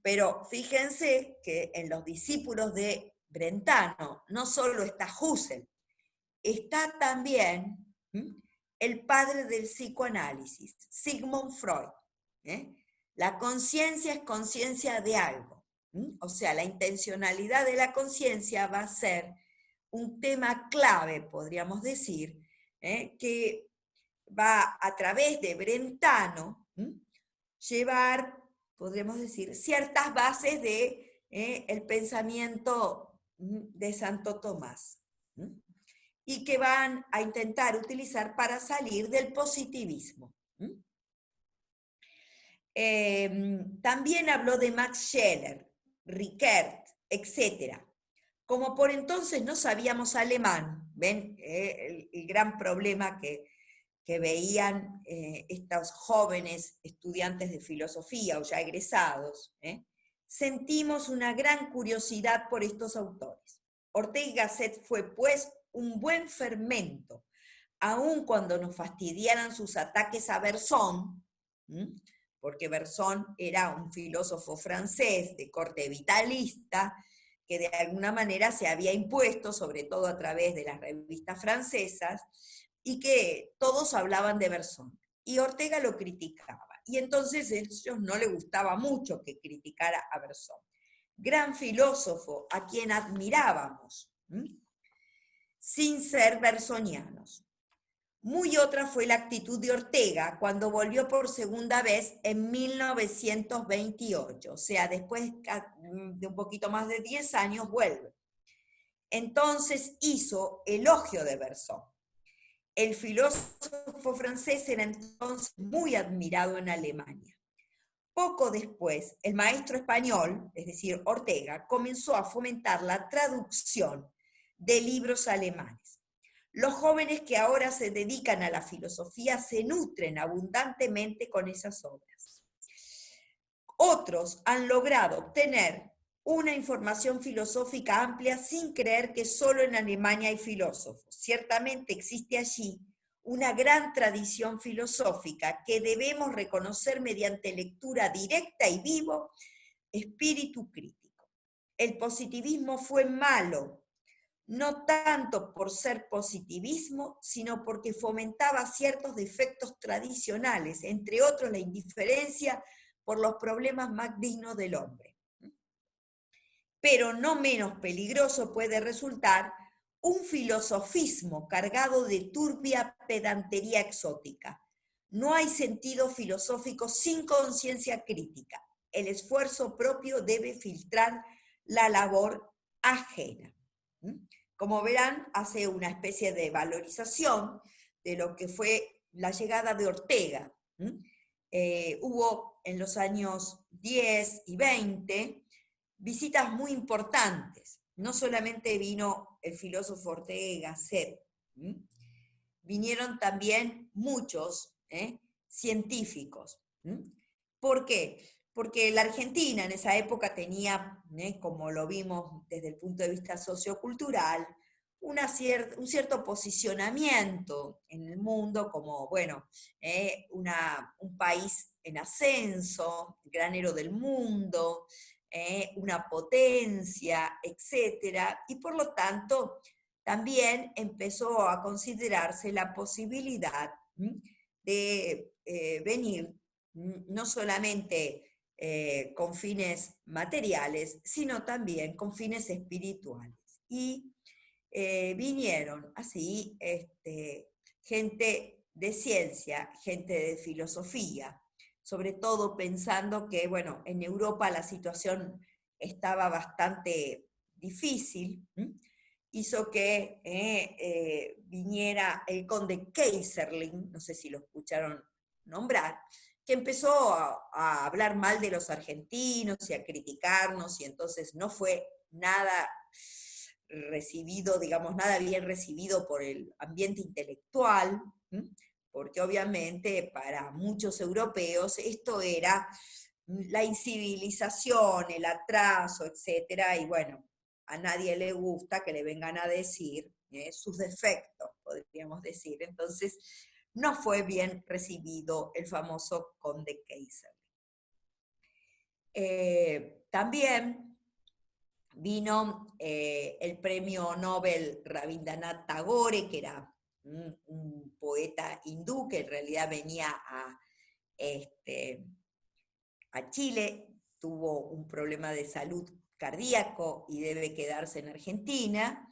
Pero fíjense que en los discípulos de Brentano no solo está Husserl, está también el padre del psicoanálisis, Sigmund Freud. La conciencia es conciencia de algo. O sea, la intencionalidad de la conciencia va a ser un tema clave, podríamos decir, que va a través de Brentano llevar, podríamos decir, ciertas bases de el pensamiento de Santo Tomás y que van a intentar utilizar para salir del positivismo. También habló de Max Scheler, Rickert, etc. Como por entonces no sabíamos alemán, ¿ven? El gran problema que que veían estos jóvenes estudiantes de filosofía o ya egresados, sentimos una gran curiosidad por estos autores. Ortega y Gasset fue, pues, un buen fermento, aun cuando nos fastidiaran sus ataques a Berzón, porque Berzón era un filósofo francés de corte vitalista, que de alguna manera se había impuesto, sobre todo a través de las revistas francesas, y que todos hablaban de Berzón. Y Ortega lo criticaba. Y entonces a ellos no les gustaba mucho que criticara a Berzón. Gran filósofo a quien admirábamos, sin ser bersonianos. Muy otra fue la actitud de Ortega cuando volvió por segunda vez en 1928, o sea, después de un poquito más de 10 años vuelve. Entonces hizo elogio de Berzón. El filósofo francés era entonces muy admirado en Alemania. Poco después, el maestro español, es decir, Ortega, comenzó a fomentar la traducción de libros alemanes. Los jóvenes que ahora se dedican a la filosofía se nutren abundantemente con esas obras. Otros han logrado obtener una información filosófica amplia sin creer que solo en Alemania hay filósofos. Ciertamente existe allí una gran tradición filosófica que debemos reconocer mediante lectura directa y vivo, espíritu crítico. El positivismo fue malo, no tanto por ser positivismo, sino porque fomentaba ciertos defectos tradicionales, entre otros la indiferencia por los problemas más dignos del hombre. Pero no menos peligroso puede resultar un filosofismo cargado de turbia pedantería exótica. No hay sentido filosófico sin conciencia crítica. El esfuerzo propio debe filtrar la labor ajena. Como verán, hace una especie de valorización de lo que fue la llegada de Ortega. Hubo en los años 10 y 20 visitas muy importantes. No solamente vino el filósofo Ortega y Gasset, vinieron también muchos científicos. ¿Por qué? Porque la Argentina en esa época tenía, como lo vimos desde el punto de vista sociocultural, un cierto posicionamiento en el mundo como, bueno, un país en ascenso, granero del mundo, una potencia, etcétera, y por lo tanto también empezó a considerarse la posibilidad de venir no solamente con fines materiales, sino también con fines espirituales. Y vinieron así gente de ciencia, gente de filosofía, sobre todo pensando que, bueno, en Europa la situación estaba bastante difícil, hizo que viniera el conde Keyserling, no sé si lo escucharon nombrar, que empezó a hablar mal de los argentinos y a criticarnos, y entonces no fue nada recibido, digamos, nada bien recibido por el ambiente intelectual, porque obviamente para muchos europeos esto era la incivilización, el atraso, etcétera, y bueno, a nadie le gusta que le vengan a decir sus defectos, podríamos decir. Entonces, no fue bien recibido el famoso conde Kaiser. También vino el premio Nobel Rabindranath Tagore, que era un poeta hindú que en realidad venía a Chile, tuvo un problema de salud cardíaco y debe quedarse en Argentina,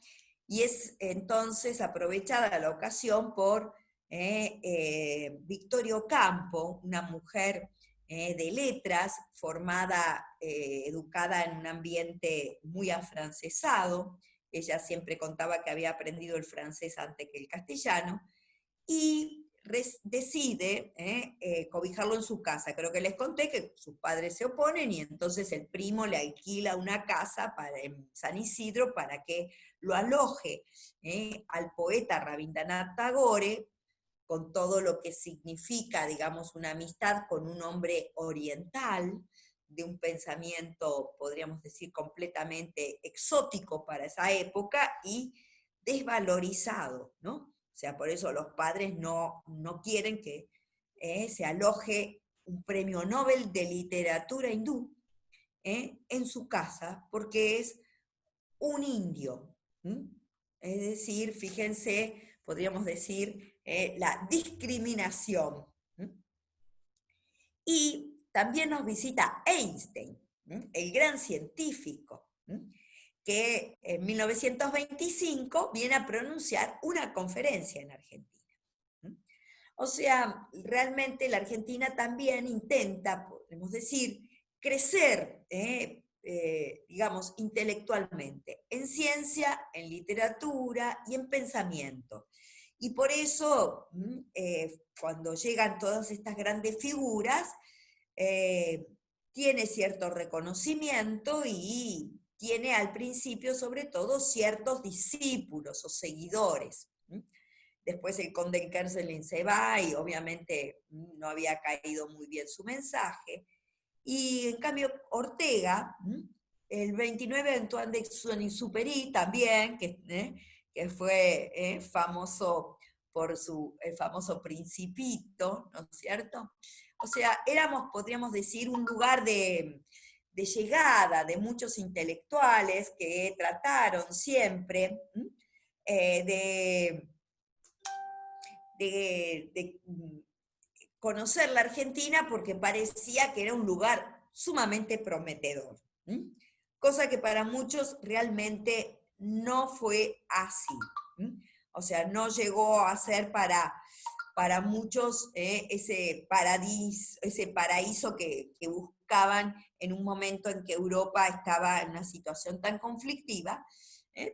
y es entonces aprovechada la ocasión por Victoria Ocampo, una mujer de letras, formada, educada en un ambiente muy afrancesado. Ella siempre contaba que había aprendido el francés antes que el castellano, y decide cobijarlo en su casa. Creo que les conté que sus padres se oponen y entonces el primo le alquila una casa en San Isidro para que lo aloje al poeta Rabindranath Tagore, con todo lo que significa, digamos, una amistad con un hombre oriental, de un pensamiento, podríamos decir, completamente exótico para esa época y desvalorizado, ¿no? O sea, por eso los padres no quieren que se aloje un premio Nobel de literatura hindú en su casa, porque es un indio. ¿Mm? Es decir, fíjense, podríamos decir, la discriminación. ¿Mm? Y también nos visita Einstein, el gran científico, que en 1925 viene a pronunciar una conferencia en Argentina. O sea, realmente la Argentina también intenta, podemos decir, crecer, digamos, intelectualmente, en ciencia, en literatura y en pensamiento. Y por eso, cuando llegan todas estas grandes figuras, tiene cierto reconocimiento y tiene al principio, sobre todo, ciertos discípulos o seguidores. Después el conde Kerselin se va y obviamente no había caído muy bien su mensaje. Y en cambio Ortega, el 29 Antoine de Saint-Exupéry también, que fue famoso por su famoso Principito, ¿no es cierto? O sea, éramos, podríamos decir, un lugar de llegada de muchos intelectuales que trataron siempre de conocer la Argentina porque parecía que era un lugar sumamente prometedor. Cosa que para muchos realmente no fue así. O sea, no llegó a ser para muchos ese paraíso que buscaban en un momento en que Europa estaba en una situación tan conflictiva.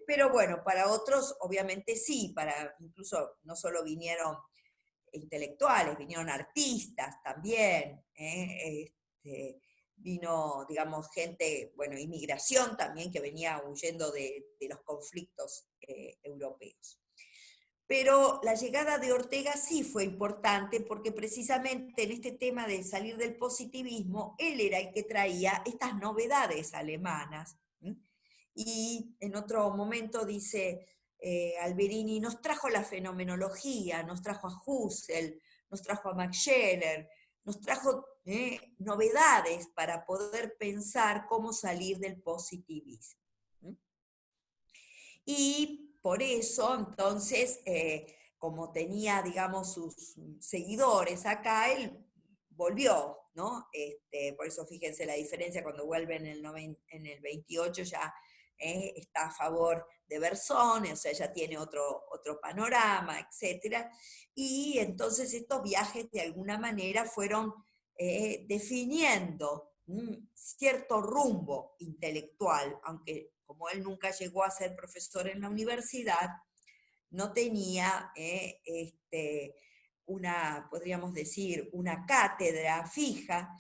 Pero bueno, para otros obviamente sí, incluso no solo vinieron intelectuales, vinieron artistas también, vino, digamos, gente, bueno, inmigración también que venía huyendo de los conflictos europeos. Pero la llegada de Ortega sí fue importante porque precisamente en este tema de salir del positivismo, él era el que traía estas novedades alemanas. Y en otro momento dice Alberini, nos trajo la fenomenología, nos trajo a Husserl, nos trajo a Max Scheler, nos trajo novedades para poder pensar cómo salir del positivismo. Y por eso, entonces, como tenía, digamos, sus seguidores acá, él volvió, ¿no? Por eso fíjense la diferencia, cuando vuelve en el 28 ya está a favor de Bersón, o sea, ya tiene otro panorama, etc. Y entonces estos viajes de alguna manera fueron definiendo cierto rumbo intelectual, aunque como él nunca llegó a ser profesor en la universidad, no tenía podríamos decir, una cátedra fija,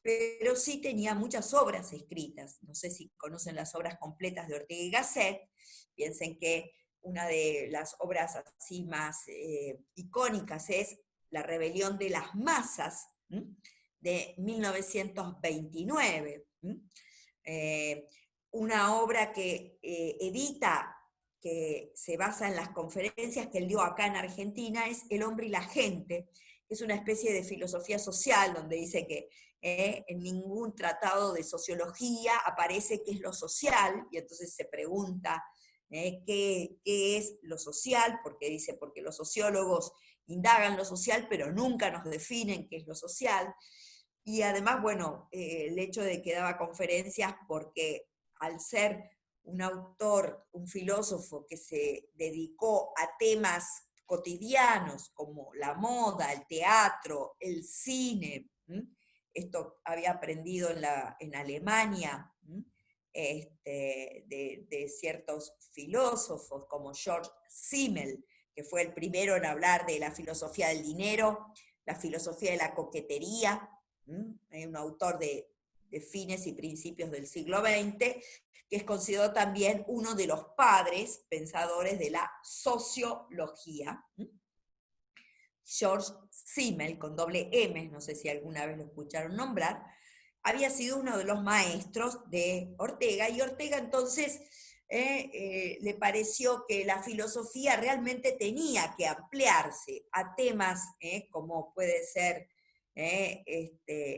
pero sí tenía muchas obras escritas. No sé si conocen las obras completas de Ortega y Gasset. Piensen que una de las obras así más icónicas es La rebelión de las masas, de 1929. Una obra que edita, que se basa en las conferencias que él dio acá en Argentina, es El hombre y la gente, que es una especie de filosofía social, donde dice que en ningún tratado de sociología aparece qué es lo social, y entonces se pregunta qué es lo social, porque los sociólogos indagan lo social, pero nunca nos definen qué es lo social. Y además, bueno, el hecho de que daba conferencias porque al ser un autor, un filósofo que se dedicó a temas cotidianos como la moda, el teatro, el cine, esto había aprendido en Alemania, de ciertos filósofos como George Simmel, que fue el primero en hablar de la filosofía del dinero, la filosofía de la coquetería, un autor de fines y principios del siglo XX, que es considerado también uno de los padres pensadores de la sociología. George Simmel, con doble M, no sé si alguna vez lo escucharon nombrar, había sido uno de los maestros de Ortega, y Ortega entonces le pareció que la filosofía realmente tenía que ampliarse a temas como puede ser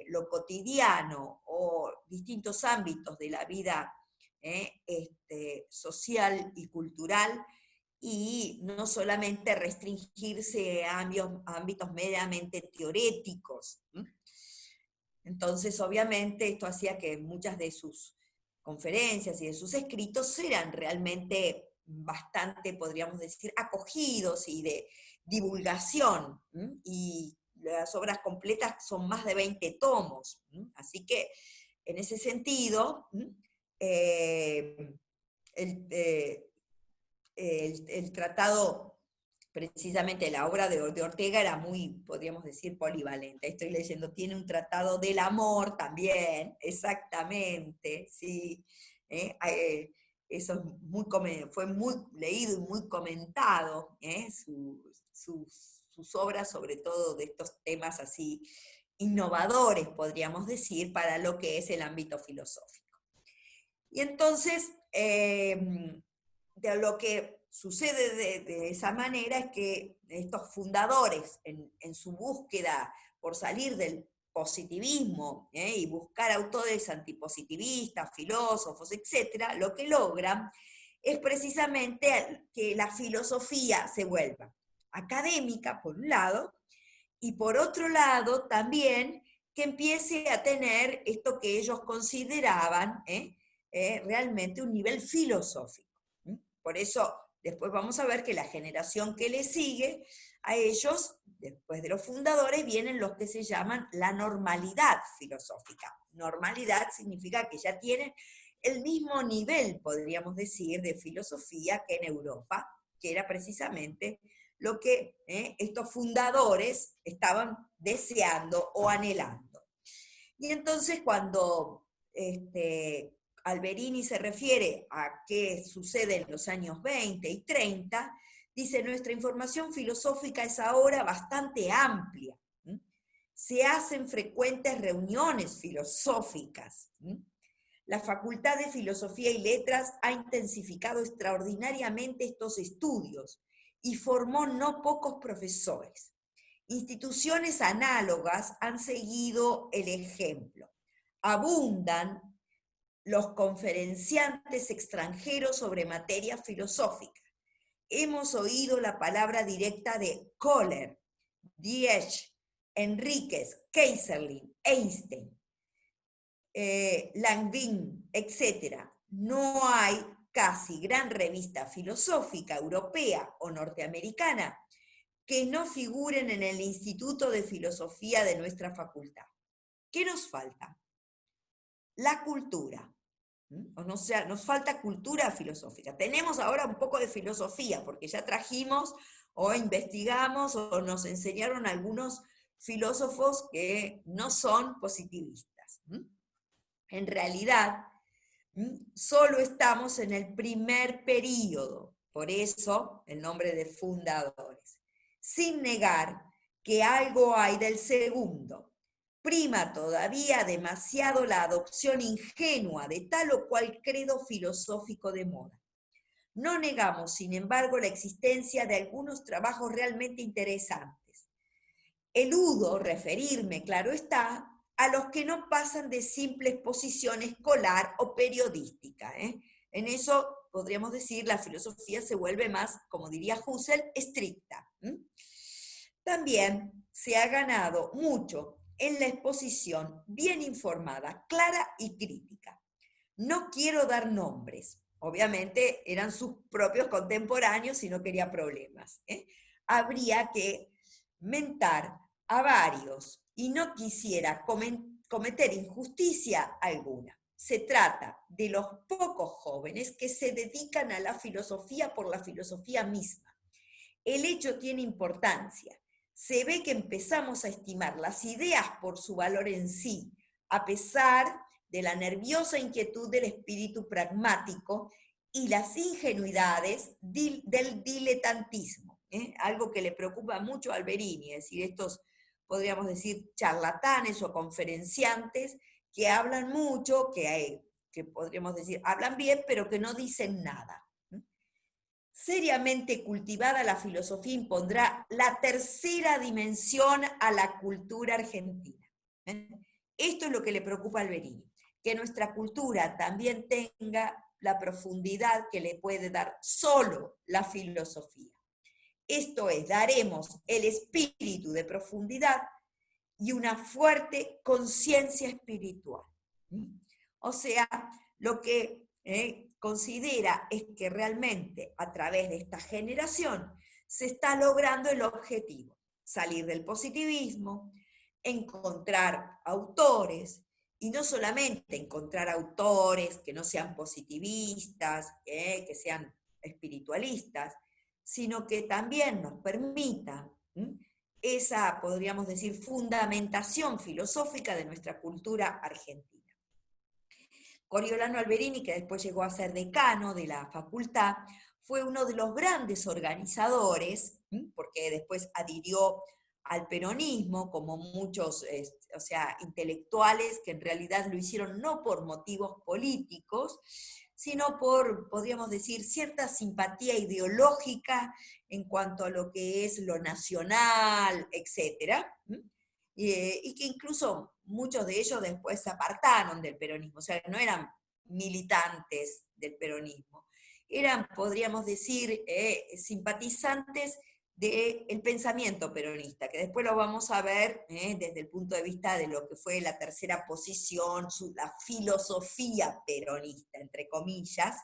lo cotidiano o distintos ámbitos de la vida social y cultural, y no solamente restringirse a ámbitos meramente teoréticos. Entonces, obviamente, esto hacía que muchas de sus conferencias y de sus escritos eran realmente bastante, podríamos decir, acogidos y de divulgación, y las obras completas son más de 20 tomos, así que en ese sentido, el, el tratado, precisamente la obra de Ortega era muy, podríamos decir, polivalente. Estoy leyendo, tiene un tratado del amor también, exactamente, sí. Eso es fue muy leído y muy comentado, sus obras, sobre todo de estos temas así innovadores, podríamos decir, para lo que es el ámbito filosófico. Y entonces, de lo que sucede de esa manera es que estos fundadores, en su búsqueda por salir del positivismo y buscar autores antipositivistas, filósofos, etc., lo que logran es precisamente que la filosofía se vuelva académica, por un lado, y por otro lado también que empiece a tener esto que ellos consideraban realmente un nivel filosófico. Por eso después vamos a ver que la generación que le sigue a ellos, después de los fundadores, vienen los que se llaman la normalidad filosófica. Normalidad significa que ya tienen el mismo nivel, podríamos decir, de filosofía que en Europa, que era precisamente lo que estos fundadores estaban deseando o anhelando. Y entonces cuando Alberini se refiere a qué sucede en los años 20 y 30, dice: nuestra información filosófica es ahora bastante amplia. Se hacen frecuentes reuniones filosóficas. La Facultad de Filosofía y Letras ha intensificado extraordinariamente estos estudios y formó no pocos profesores. Instituciones análogas han seguido el ejemplo. Abundan los conferenciantes extranjeros sobre materia filosófica. Hemos oído la palabra directa de Kohler, Diech, Enríquez, Keyserlin, Einstein, Langevin, etc. No hay casi gran revista filosófica europea o norteamericana que no figuren en el Instituto de Filosofía de nuestra facultad. ¿Qué nos falta? La cultura. O sea, nos falta cultura filosófica. Tenemos ahora un poco de filosofía, porque ya trajimos o investigamos o nos enseñaron algunos filósofos que no son positivistas. En realidad, solo estamos en el primer período, por eso el nombre de fundadores, sin negar que algo hay del segundo. Prima todavía demasiado la adopción ingenua de tal o cual credo filosófico de moda. No negamos, sin embargo, la existencia de algunos trabajos realmente interesantes. Eludo referirme, claro está, a los que no pasan de simple exposición escolar o periodística. En eso, podríamos decir, la filosofía se vuelve más, como diría Husserl, estricta. También se ha ganado mucho en la exposición bien informada, clara y crítica. No quiero dar nombres. Obviamente eran sus propios contemporáneos y no quería problemas. Habría que mentar a varios y no quisiera cometer injusticia alguna. Se trata de los pocos jóvenes que se dedican a la filosofía por la filosofía misma. El hecho tiene importancia. Se ve que empezamos a estimar las ideas por su valor en sí, a pesar de la nerviosa inquietud del espíritu pragmático y las ingenuidades del diletantismo. algo que le preocupa mucho a Alberini, es decir, estos, podríamos decir, charlatanes o conferenciantes que hablan mucho, que podríamos decir, hablan bien, pero que no dicen nada. Seriamente cultivada, la filosofía impondrá la tercera dimensión a la cultura argentina. Esto es lo que le preocupa a Alberini, que nuestra cultura también tenga la profundidad que le puede dar solo la filosofía. Esto es, daremos el espíritu de profundidad y una fuerte conciencia espiritual. O sea, lo que considera es que realmente a través de esta generación se está logrando el objetivo, salir del positivismo, encontrar autores, y no solamente encontrar autores que no sean positivistas, que sean espiritualistas, sino que también nos permita esa, podríamos decir, fundamentación filosófica de nuestra cultura argentina. Coriolano Alberini, que después llegó a ser decano de la facultad, fue uno de los grandes organizadores, porque después adhirió al peronismo, como muchos o sea, intelectuales que en realidad lo hicieron no por motivos políticos, sino por, podríamos decir, cierta simpatía ideológica en cuanto a lo que es lo nacional, etc. Y que incluso muchos de ellos después se apartaron del peronismo, o sea, no eran militantes del peronismo, eran, podríamos decir, simpatizantes del pensamiento peronista, que después lo vamos a ver desde el punto de vista de lo que fue la tercera posición, la filosofía peronista, entre comillas,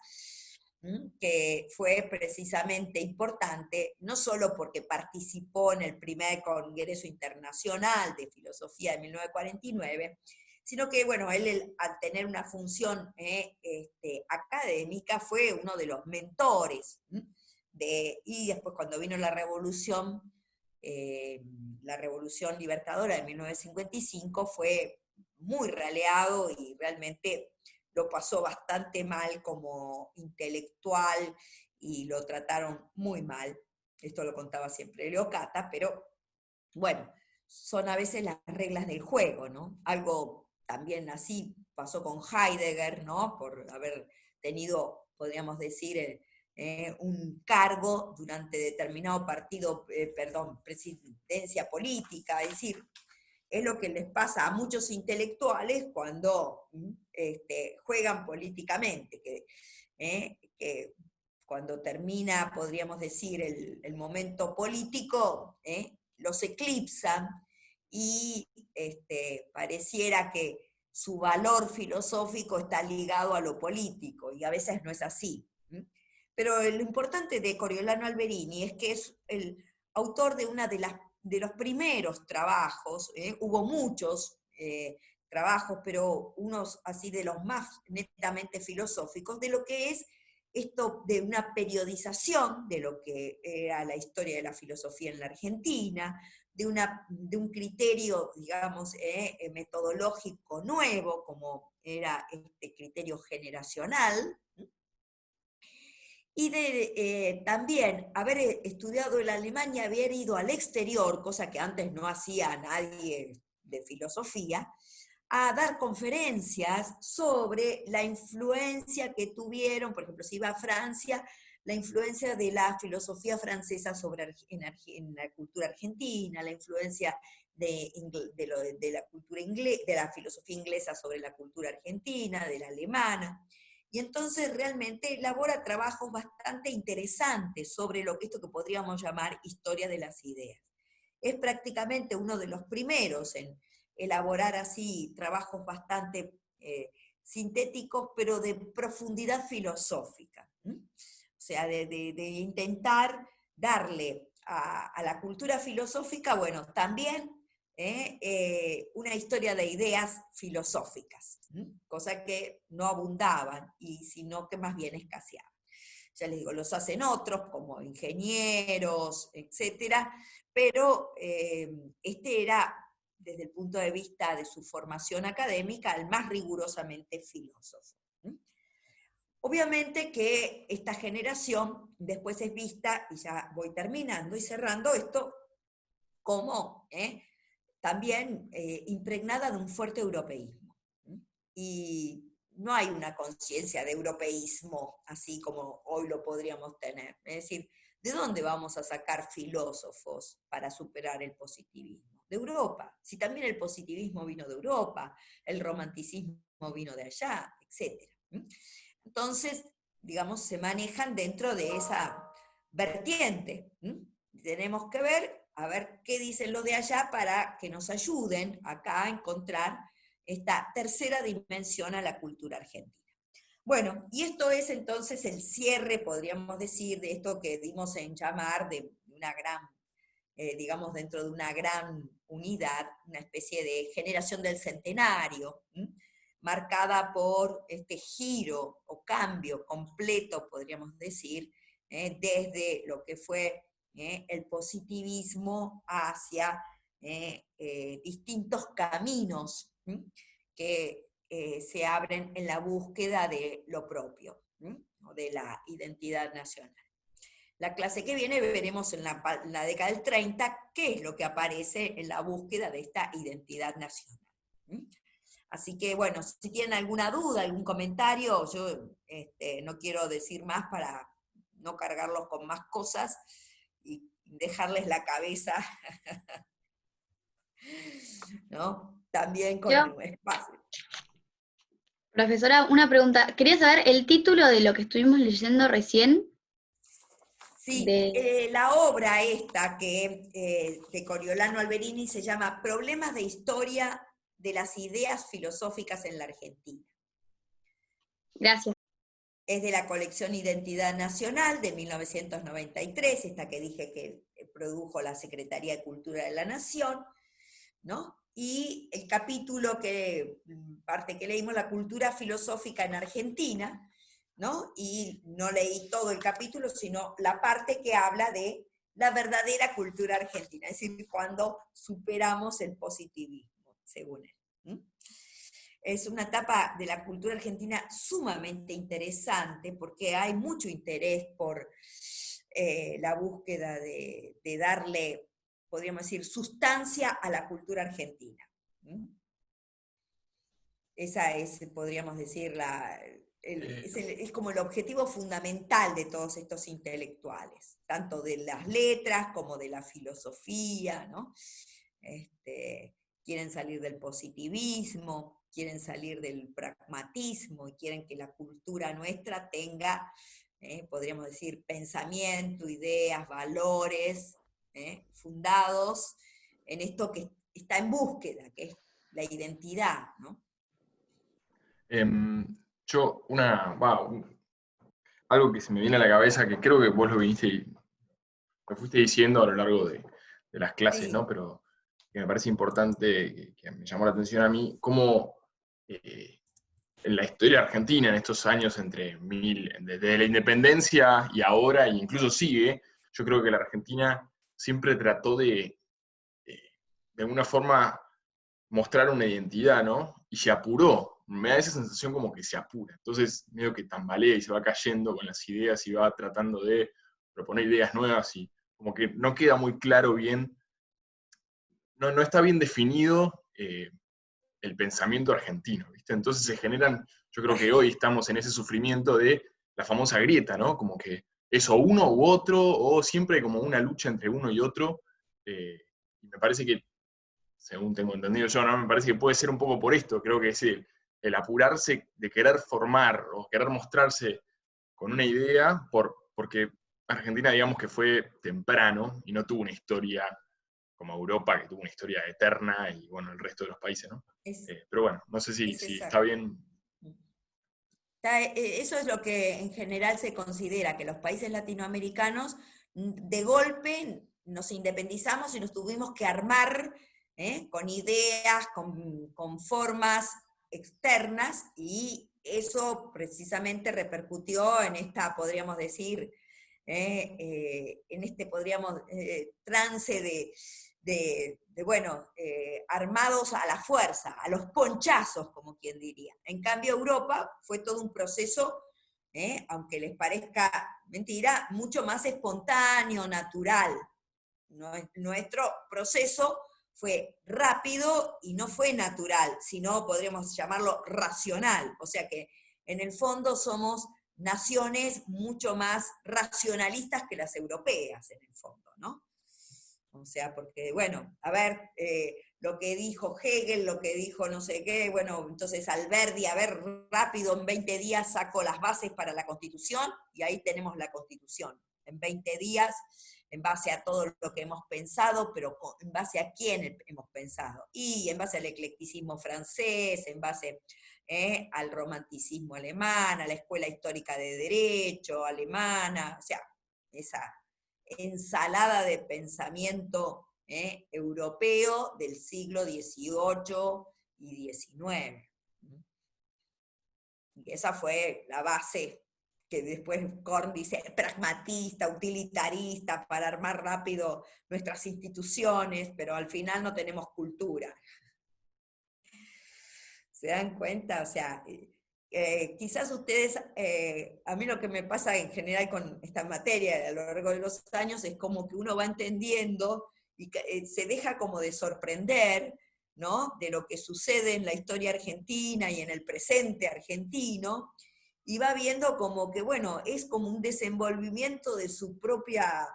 que fue precisamente importante, no solo porque participó en el primer Congreso Internacional de Filosofía de 1949, sino que, bueno, él al tener una función académica fue uno de los mentores. Y después cuando vino la Revolución Libertadora de 1955, fue muy raleado y realmente lo pasó bastante mal como intelectual y lo trataron muy mal. Esto lo contaba siempre Leocata, pero bueno, son a veces las reglas del juego, ¿no? Algo también así pasó con Heidegger, ¿no? Por haber tenido, podríamos decir, un cargo durante determinado partido, presidencia política, es decir, es lo que les pasa a muchos intelectuales cuando juegan políticamente, que cuando termina, podríamos decir, el momento político, los eclipsan y pareciera que su valor filosófico está ligado a lo político, y a veces no es así. Pero lo importante de Coriolano Alberini es que es el autor de una de los primeros trabajos, hubo muchos trabajos, pero unos así de los más netamente filosóficos, de lo que es esto de una periodización de lo que era la historia de la filosofía en la Argentina, de un criterio, digamos, metodológico nuevo, como era este criterio generacional, y de también haber estudiado en Alemania, haber ido al exterior, cosa que antes no hacía nadie de filosofía, a dar conferencias sobre la influencia que tuvieron, por ejemplo, si iba a Francia, la influencia de la filosofía francesa en la cultura argentina, la influencia de la cultura de la filosofía inglesa sobre la cultura argentina, de la alemana. Y entonces realmente elabora trabajos bastante interesantes sobre esto que podríamos llamar historia de las ideas. Es prácticamente uno de los primeros en elaborar así trabajos bastante sintéticos, pero de profundidad filosófica. O sea, de intentar darle a la cultura filosófica, bueno, también una historia de ideas filosóficas, cosa que no abundaban, y sino que más bien escaseaban. Ya les digo, los hacen otros, como ingenieros, etcétera, pero este era, desde el punto de vista de su formación académica, el más rigurosamente filósofo. Obviamente que esta generación después es vista, y ya voy terminando y cerrando esto, como también impregnada de un fuerte europeísmo. Y no hay una conciencia de europeísmo así como hoy lo podríamos tener. Es decir, ¿de dónde vamos a sacar filósofos para superar el positivismo? De Europa. Si también el positivismo vino de Europa, el romanticismo vino de allá, etc. Entonces, digamos, se manejan dentro de esa vertiente. Tenemos que ver, a ver qué dicen los de allá para que nos ayuden acá a encontrar esta tercera dimensión a la cultura argentina. Bueno, y esto es entonces el cierre, podríamos decir, de esto que dimos en llamar de una gran, digamos, dentro de una gran unidad, una especie de generación del centenario, marcada por este giro o cambio completo, podríamos decir, desde lo que fue el positivismo hacia distintos caminos que se abren en la búsqueda de lo propio, o de la identidad nacional. La clase que viene veremos en la década del 30 qué es lo que aparece en la búsqueda de esta identidad nacional. Así que, bueno, si tienen alguna duda, algún comentario, yo no quiero decir más para no cargarlos con más cosas y dejarles la cabeza, ¿no? También con Yo, un espacio. profesora, una pregunta. Quería saber el título de lo que estuvimos leyendo recién. Sí, la obra esta de Coriolano Alberini se llama Problemas de Historia de las Ideas Filosóficas en la Argentina. Gracias. Es de la colección Identidad Nacional de 1993, esta que dije que produjo la Secretaría de Cultura de la Nación, ¿no? Y el capítulo parte que leímos, la cultura filosófica en Argentina, ¿no? Y no leí todo el capítulo, sino la parte que habla de la verdadera cultura argentina, es decir, cuando superamos el positivismo, según él. Es una etapa de la cultura argentina sumamente interesante porque hay mucho interés por la búsqueda de darle, podríamos decir, sustancia a la cultura argentina. Esa es, podríamos decir, es como el objetivo fundamental de todos estos intelectuales, tanto de las letras como de la filosofía, ¿no? Quieren salir del positivismo, quieren salir del pragmatismo y quieren que la cultura nuestra tenga, podríamos decir, pensamiento, ideas, valores, fundados en esto que está en búsqueda, que es la identidad, ¿no? Algo que se me viene a la cabeza, que creo que vos lo fuiste diciendo a lo largo de las clases, Sí. ¿no? Pero que me parece importante, que me llamó la atención a mí, cómo en la historia argentina, en estos años desde la independencia y ahora, e incluso sigue, yo creo que la Argentina siempre trató de alguna forma, mostrar una identidad, ¿no? Y se apuró. Me da esa sensación como que se apura. Entonces, medio que tambalea y se va cayendo con las ideas y va tratando de proponer ideas nuevas y como que no queda muy claro bien, no está bien definido el pensamiento argentino, ¿viste? Entonces se generan, yo creo que hoy estamos en ese sufrimiento de la famosa grieta, ¿no? Como que es o uno u otro, o siempre como una lucha entre uno y otro, y me parece que, según tengo entendido yo, ¿no? Me parece que puede ser un poco por esto, creo que es el apurarse de querer formar o querer mostrarse con una idea, porque Argentina, digamos que fue temprano y no tuvo una historia como Europa, que tuvo una historia eterna, y bueno, el resto de los países, ¿no? Pero bueno, no sé si está bien. Eso es lo que en general se considera, que los países latinoamericanos de golpe nos independizamos y nos tuvimos que armar con ideas, con formas externas, y eso precisamente repercutió en esta, podríamos decir, en este, podríamos, trance armados a la fuerza, a los ponchazos, como quien diría. En cambio, Europa fue todo un proceso aunque les parezca mentira, mucho más espontáneo, natural. Nuestro proceso fue rápido y no fue natural, sino podríamos llamarlo racional. O sea que en el fondo somos naciones mucho más racionalistas que las europeas, en el fondo, ¿no? O sea, porque, bueno, a ver, lo que dijo Hegel, lo que dijo no sé qué, bueno, entonces Alberdi, a ver, rápido, en 20 días saco las bases para la Constitución, y ahí tenemos la Constitución. En 20 días, en base a todo lo que hemos pensado, pero en base a quién hemos pensado. Y en base al eclecticismo francés, en base al romanticismo alemán, a la escuela histórica de derecho alemana, o sea, esa ensalada de pensamiento europeo del siglo XVIII y XIX. Y esa fue la base que después Korn dice pragmatista, utilitarista, para armar rápido nuestras instituciones, pero al final no tenemos cultura. ¿Se dan cuenta? O sea, quizás ustedes, a mí lo que me pasa en general con esta materia a lo largo de los años es como que uno va entendiendo y se deja como de sorprender, ¿no? De lo que sucede en la historia argentina y en el presente argentino, y va viendo como que, bueno, es como un desenvolvimiento de su propia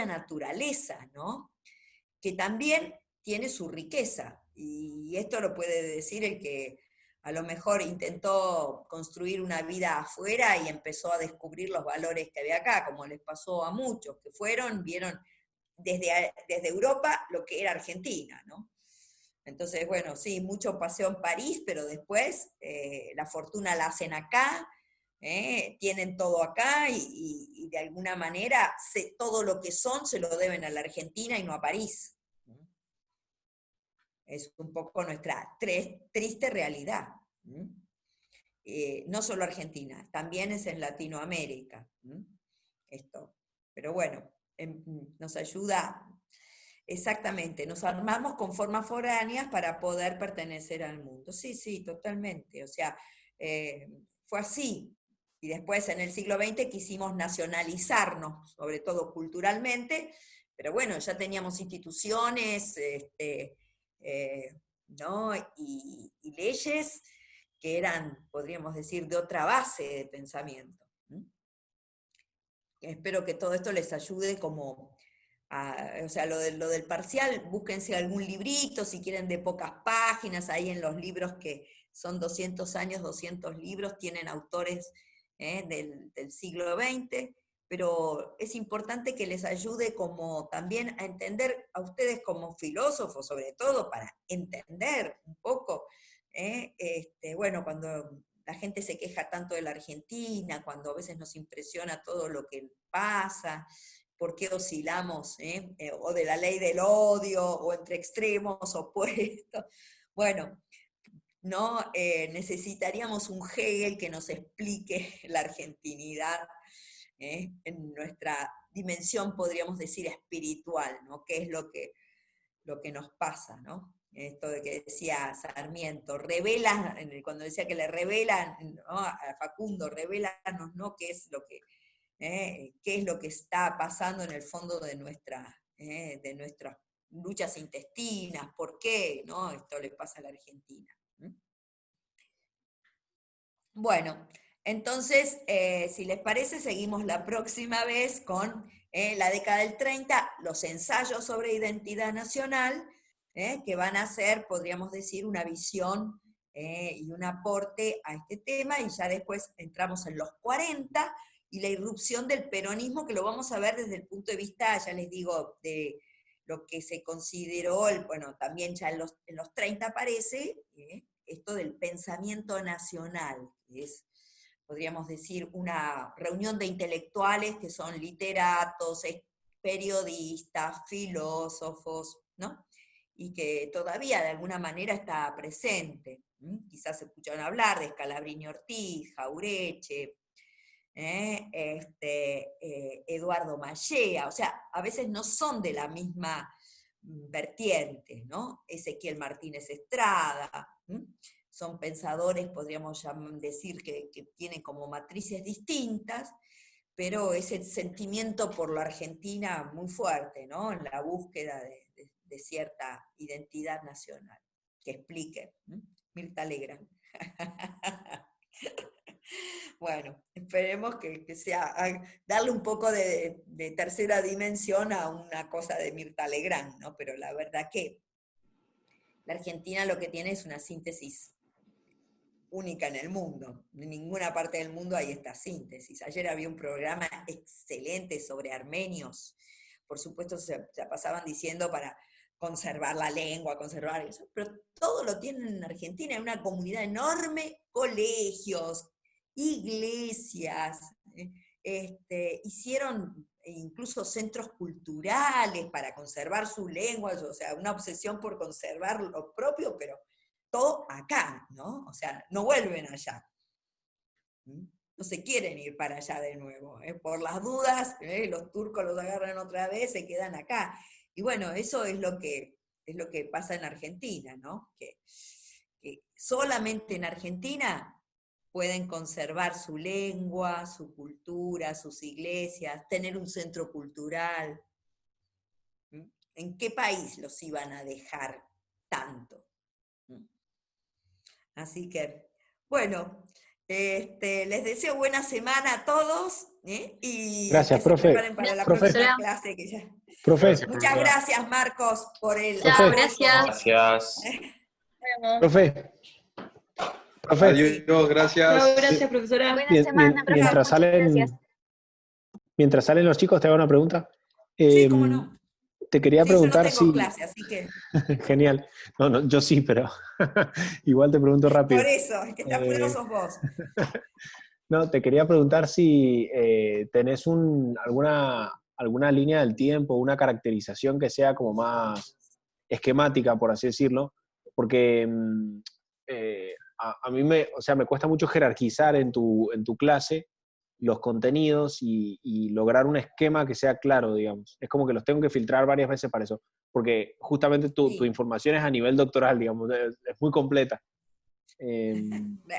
naturaleza, ¿no? Que también tiene su riqueza, y esto lo puede decir el que a lo mejor intentó construir una vida afuera y empezó a descubrir los valores que había acá, como les pasó a muchos que fueron, vieron desde Europa lo que era Argentina, ¿no? Entonces, bueno, sí, mucho paseo en París, pero después la fortuna la hacen acá, tienen todo acá y de alguna manera todo lo que son se lo deben a la Argentina y no a París. Es un poco nuestra triste realidad. No solo Argentina, también es en Latinoamérica. Esto. Pero bueno, nos ayuda. Exactamente, nos armamos con formas foráneas para poder pertenecer al mundo. Sí, sí, totalmente. O sea, fue así. Y después en el siglo XX quisimos nacionalizarnos, sobre todo culturalmente, pero bueno, ya teníamos instituciones, ¿no? y leyes que eran, podríamos decir, de otra base de pensamiento. Espero que todo esto les ayude como o sea, lo del parcial, búsquense algún librito, si quieren de pocas páginas, ahí en los libros que son 200 años, 200 libros, tienen autores del siglo XX, pero es importante que les ayude como también a entender a ustedes como filósofos, sobre todo para entender un poco, bueno, cuando la gente se queja tanto de la Argentina, cuando a veces nos impresiona todo lo que pasa, por qué oscilamos, o de la ley del odio, o entre extremos opuestos. Bueno, ¿no? Necesitaríamos un Hegel que nos explique la argentinidad en nuestra dimensión, podríamos decir, espiritual, ¿no? ¿Qué es lo que nos pasa, ¿no? Esto de que decía Sarmiento, revela, cuando decía que le revelan, ¿no? A Facundo, revelanos, ¿no? ¿Qué es lo que está pasando en el fondo de nuestras luchas intestinas? ¿Por qué, no? Esto le pasa a la Argentina. Bueno, entonces, si les parece, seguimos la próxima vez con la década del 30, los ensayos sobre identidad nacional, que van a ser, podríamos decir, una visión y un aporte a este tema, y ya después entramos en los 40, y la irrupción del peronismo, que lo vamos a ver desde el punto de vista, ya les digo, de lo que se consideró, bueno, también ya en los 30 aparece, esto del pensamiento nacional, que es, podríamos decir, una reunión de intelectuales que son literatos, periodistas, filósofos, ¿no? Y que todavía de alguna manera está presente. Quizás escucharon hablar de Scalabrini Ortiz, Jaureche, Eduardo Mallea, o sea, a veces no son de la misma vertiente, ¿no? Ezequiel Martínez Estrada, son pensadores, podríamos decir que tienen como matrices distintas, pero ese sentimiento por la Argentina muy fuerte, ¿no? En la búsqueda de cierta identidad nacional. Que explique. Mirta Legrand. Bueno, esperemos que sea, darle un poco de tercera dimensión a una cosa de Mirta Legrand, ¿no? Pero la verdad que la Argentina lo que tiene es una síntesis única en el mundo. En ninguna parte del mundo hay esta síntesis. Ayer había un programa excelente sobre armenios. Por supuesto se pasaban diciendo para conservar la lengua, conservar eso, pero todo lo tienen en Argentina, hay una comunidad enorme, colegios, iglesias, hicieron incluso centros culturales para conservar su lengua, o sea, una obsesión por conservar lo propio, pero todo acá, ¿no? O sea, no vuelven allá. No se quieren ir para allá de nuevo. Por las dudas, los turcos los agarran otra vez, se quedan acá. Y bueno, eso es lo que pasa en Argentina, ¿no? Que solamente en Argentina pueden conservar su lengua, su cultura, sus iglesias, tener un centro cultural. ¿En qué país los iban a dejar tanto? Así que, bueno, les deseo buena semana a todos, y Gracias, que se profe. preparen para la Profe. próxima clase. Que ya... Profe, Gracias, Muchas profesora. gracias, Marcos, por el Chao, apoyo. gracias. Gracias. Nos vemos. profe, profe, Adiós, gracias. Chao, gracias, profesora. Buena semana, profe. mientras Muchas gracias. mientras salen los chicos, te hago una pregunta. Sí, cómo no. Te quería Sí, yo no preguntar tengo si... clase, así que Genial. No, yo sí, pero igual te pregunto rápido. por eso, el que está apurado sos vos. No, te quería preguntar si tenés alguna línea del tiempo, una caracterización que sea como más esquemática, por así decirlo, porque a mí me cuesta mucho jerarquizar en tu clase los contenidos y lograr un esquema que sea claro, digamos. Es como que los tengo que filtrar varias veces para eso, porque justamente tu Sí. información es a nivel doctoral, digamos, es muy completa.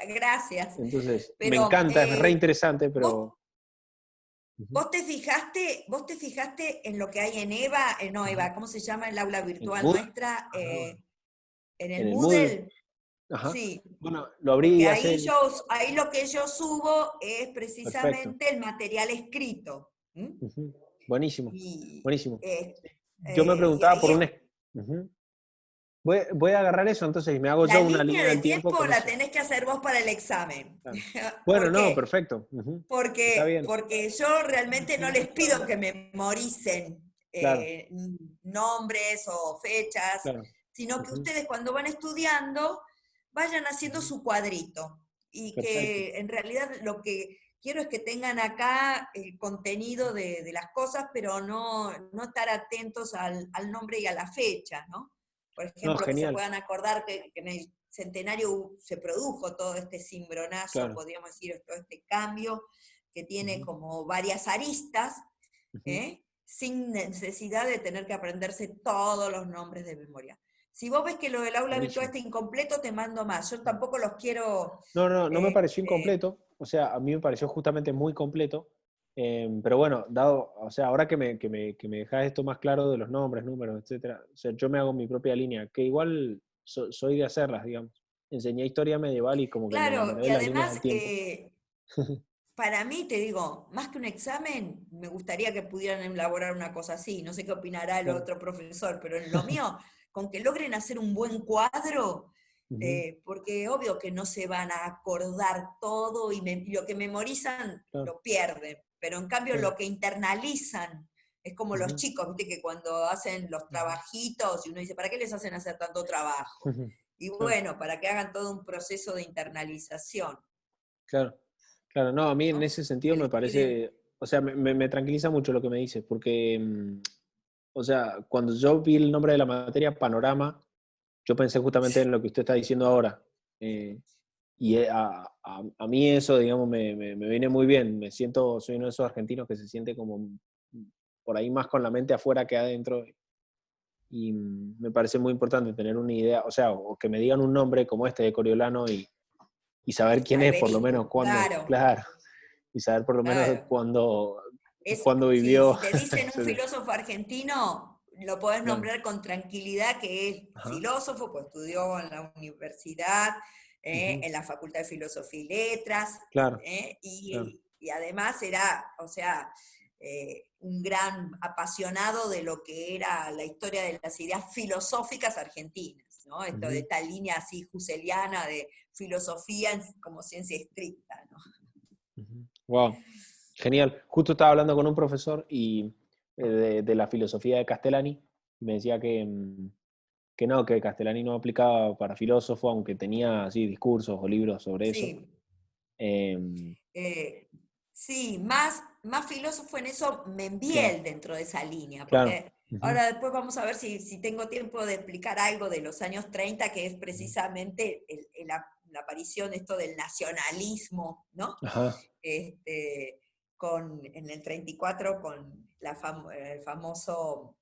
Gracias. Entonces, me Pero, encanta, es re interesante, pero... Ujú. ¿Vos te fijaste en lo que hay en EVA, ¿cómo se llama el aula virtual Moodle? nuestra? En En el el Moodle. Ajá. Sí. Bueno, lo abrí Que hace... ahí lo que yo subo es precisamente Perfecto. el material escrito. Ujú. Buenísimo, Y, buenísimo. eh, Yo me y preguntaba ahí por un... Ujú. Voy a agarrar eso entonces y me hago la yo una línea línea de del tiempo tiempo con la eso. tenés que hacer vos para el examen. Claro. Bueno, ¿Por no, qué? perfecto. Ujú. Está bien. Porque yo realmente no les pido que memoricen Claro, nombres o fechas, claro. sino que Ujú. ustedes cuando van estudiando vayan haciendo su cuadrito. Y Perfecto. que en realidad lo que quiero es que tengan acá el contenido de las cosas, pero no estar atentos al nombre y a la fecha, ¿no? Por No, ejemplo, que se genial. puedan acordar que en el centenario se produjo todo este cimbronazo, Claro. podríamos decir, todo este cambio, que tiene Ujú. como varias aristas, Ujú. sin necesidad de tener que aprenderse todos los nombres de memoria. Si vos ves que lo del aula virtual Buenísimo. está incompleto, te mando más. Yo tampoco los quiero... No me pareció este, incompleto, o sea, a mí me pareció justamente muy completo, pero bueno, o sea, ahora que me dejas esto más claro de los nombres, números, etcétera, o sea, yo me hago mi propia línea, que igual soy de hacerlas, digamos. Enseñé historia medieval y como que me claro, enamoré y de las líneas además, del tiempo. para mí, te digo, más que un examen, me gustaría que pudieran elaborar una cosa así. No sé qué opinará el Claro. otro profesor, pero en lo mío, con que logren hacer un buen cuadro, Ujú. porque obvio que no se van a acordar todo y lo que memorizan Claro, lo pierden, pero en cambio claro. lo que internalizan es como los Ujú. chicos, viste que cuando hacen los trabajitos y uno dice, ¿para qué les hacen hacer tanto trabajo? Ujú. Y Claro, bueno, para que hagan todo un proceso de internalización, claro. Claro, no, a mí en ¿no? ese sentido Que me les quede... parece, o sea, me tranquiliza mucho lo que me dices, porque, o sea, cuando yo vi el nombre de la materia, panorama, yo pensé justamente en lo que usted está diciendo ahora. Y a mí eso, digamos, me viene muy bien. Soy uno de esos argentinos que se siente como por ahí más con la mente afuera que adentro. y me parece muy importante tener una idea, o sea, o que me digan un nombre como este de Coriolano y saber quién es, por lo menos Alberico, cuándo, claro, claro, y saber por lo menos claro. cuándo vivió. Si te dicen un etcétera. filósofo argentino, lo podés Claro. nombrar con tranquilidad, que es Ajá. filósofo, pues estudió en la universidad, Ujú. en la Facultad de Filosofía y Letras, Claro, claro. y además era, o sea, un gran apasionado de lo que era la historia de las ideas filosóficas argentinas, ¿no? Esto de Ujú. esta línea así husserliana de filosofía como ciencia estricta, ¿no? Wow, genial. Justo estaba hablando con un profesor de la filosofía de Castellani y me decía que no, que Castellani no aplicaba para filósofo, aunque tenía así discursos o libros sobre eso. Sí. Em, Eh, sí, más filósofo en eso claro, Membiel dentro de esa línea, claro. porque Ujú, ahora después vamos a ver si tengo tiempo de explicar algo de los años 30, que es ujú. precisamente la aparición esto del nacionalismo, ¿no? Ajá, Este, en el 34 con el famoso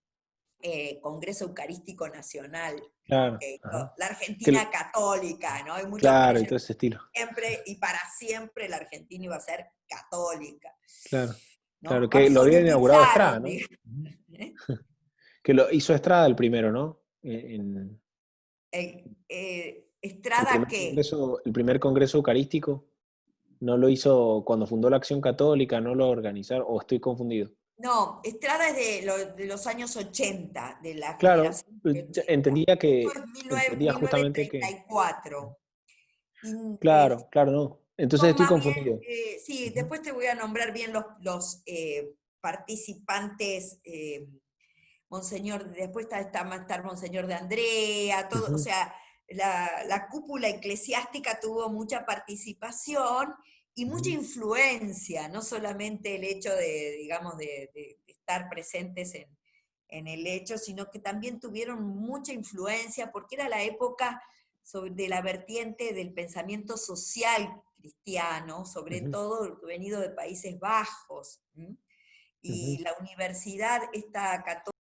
Congreso Eucarístico Nacional, ¿no? claro, Que hizo ajá. la Que, Argentina católica, ¿no? Y muchos claro, y creyeron todo ese estilo. siempre y para siempre la Argentina iba a ser católica, Claro, claro, ¿no? que lo había inaugurado Estrada, Absolutizaron, ¿no? digamos, Ujú. ¿eh? Que lo hizo Estrada el primero, ¿no? Estrada, ¿qué? El primer congreso eucarístico, ¿no lo hizo cuando fundó la Acción Católica? ¿No lo organizaron? ¿O estoy confundido? No, Estrada es de los años 80, de la Claro, generación de 80. entendía Esto es entendía justamente que, 1934. Y, claro, claro, no. Entonces son estoy más bien, confundido. sí, Ujú, después te voy a nombrar bien los participantes, Monseñor, después va a estar Monseñor de Andrea, todo, o ujú, sea, la cúpula eclesiástica tuvo mucha participación y mucha ujú, influencia, no solamente el hecho de, digamos, de estar presentes en el hecho, sino que también tuvieron mucha influencia porque era la época de la vertiente del pensamiento social cristiano, sobre ujú, todo venido de Países Bajos. Y ujú. la universidad, esta católica,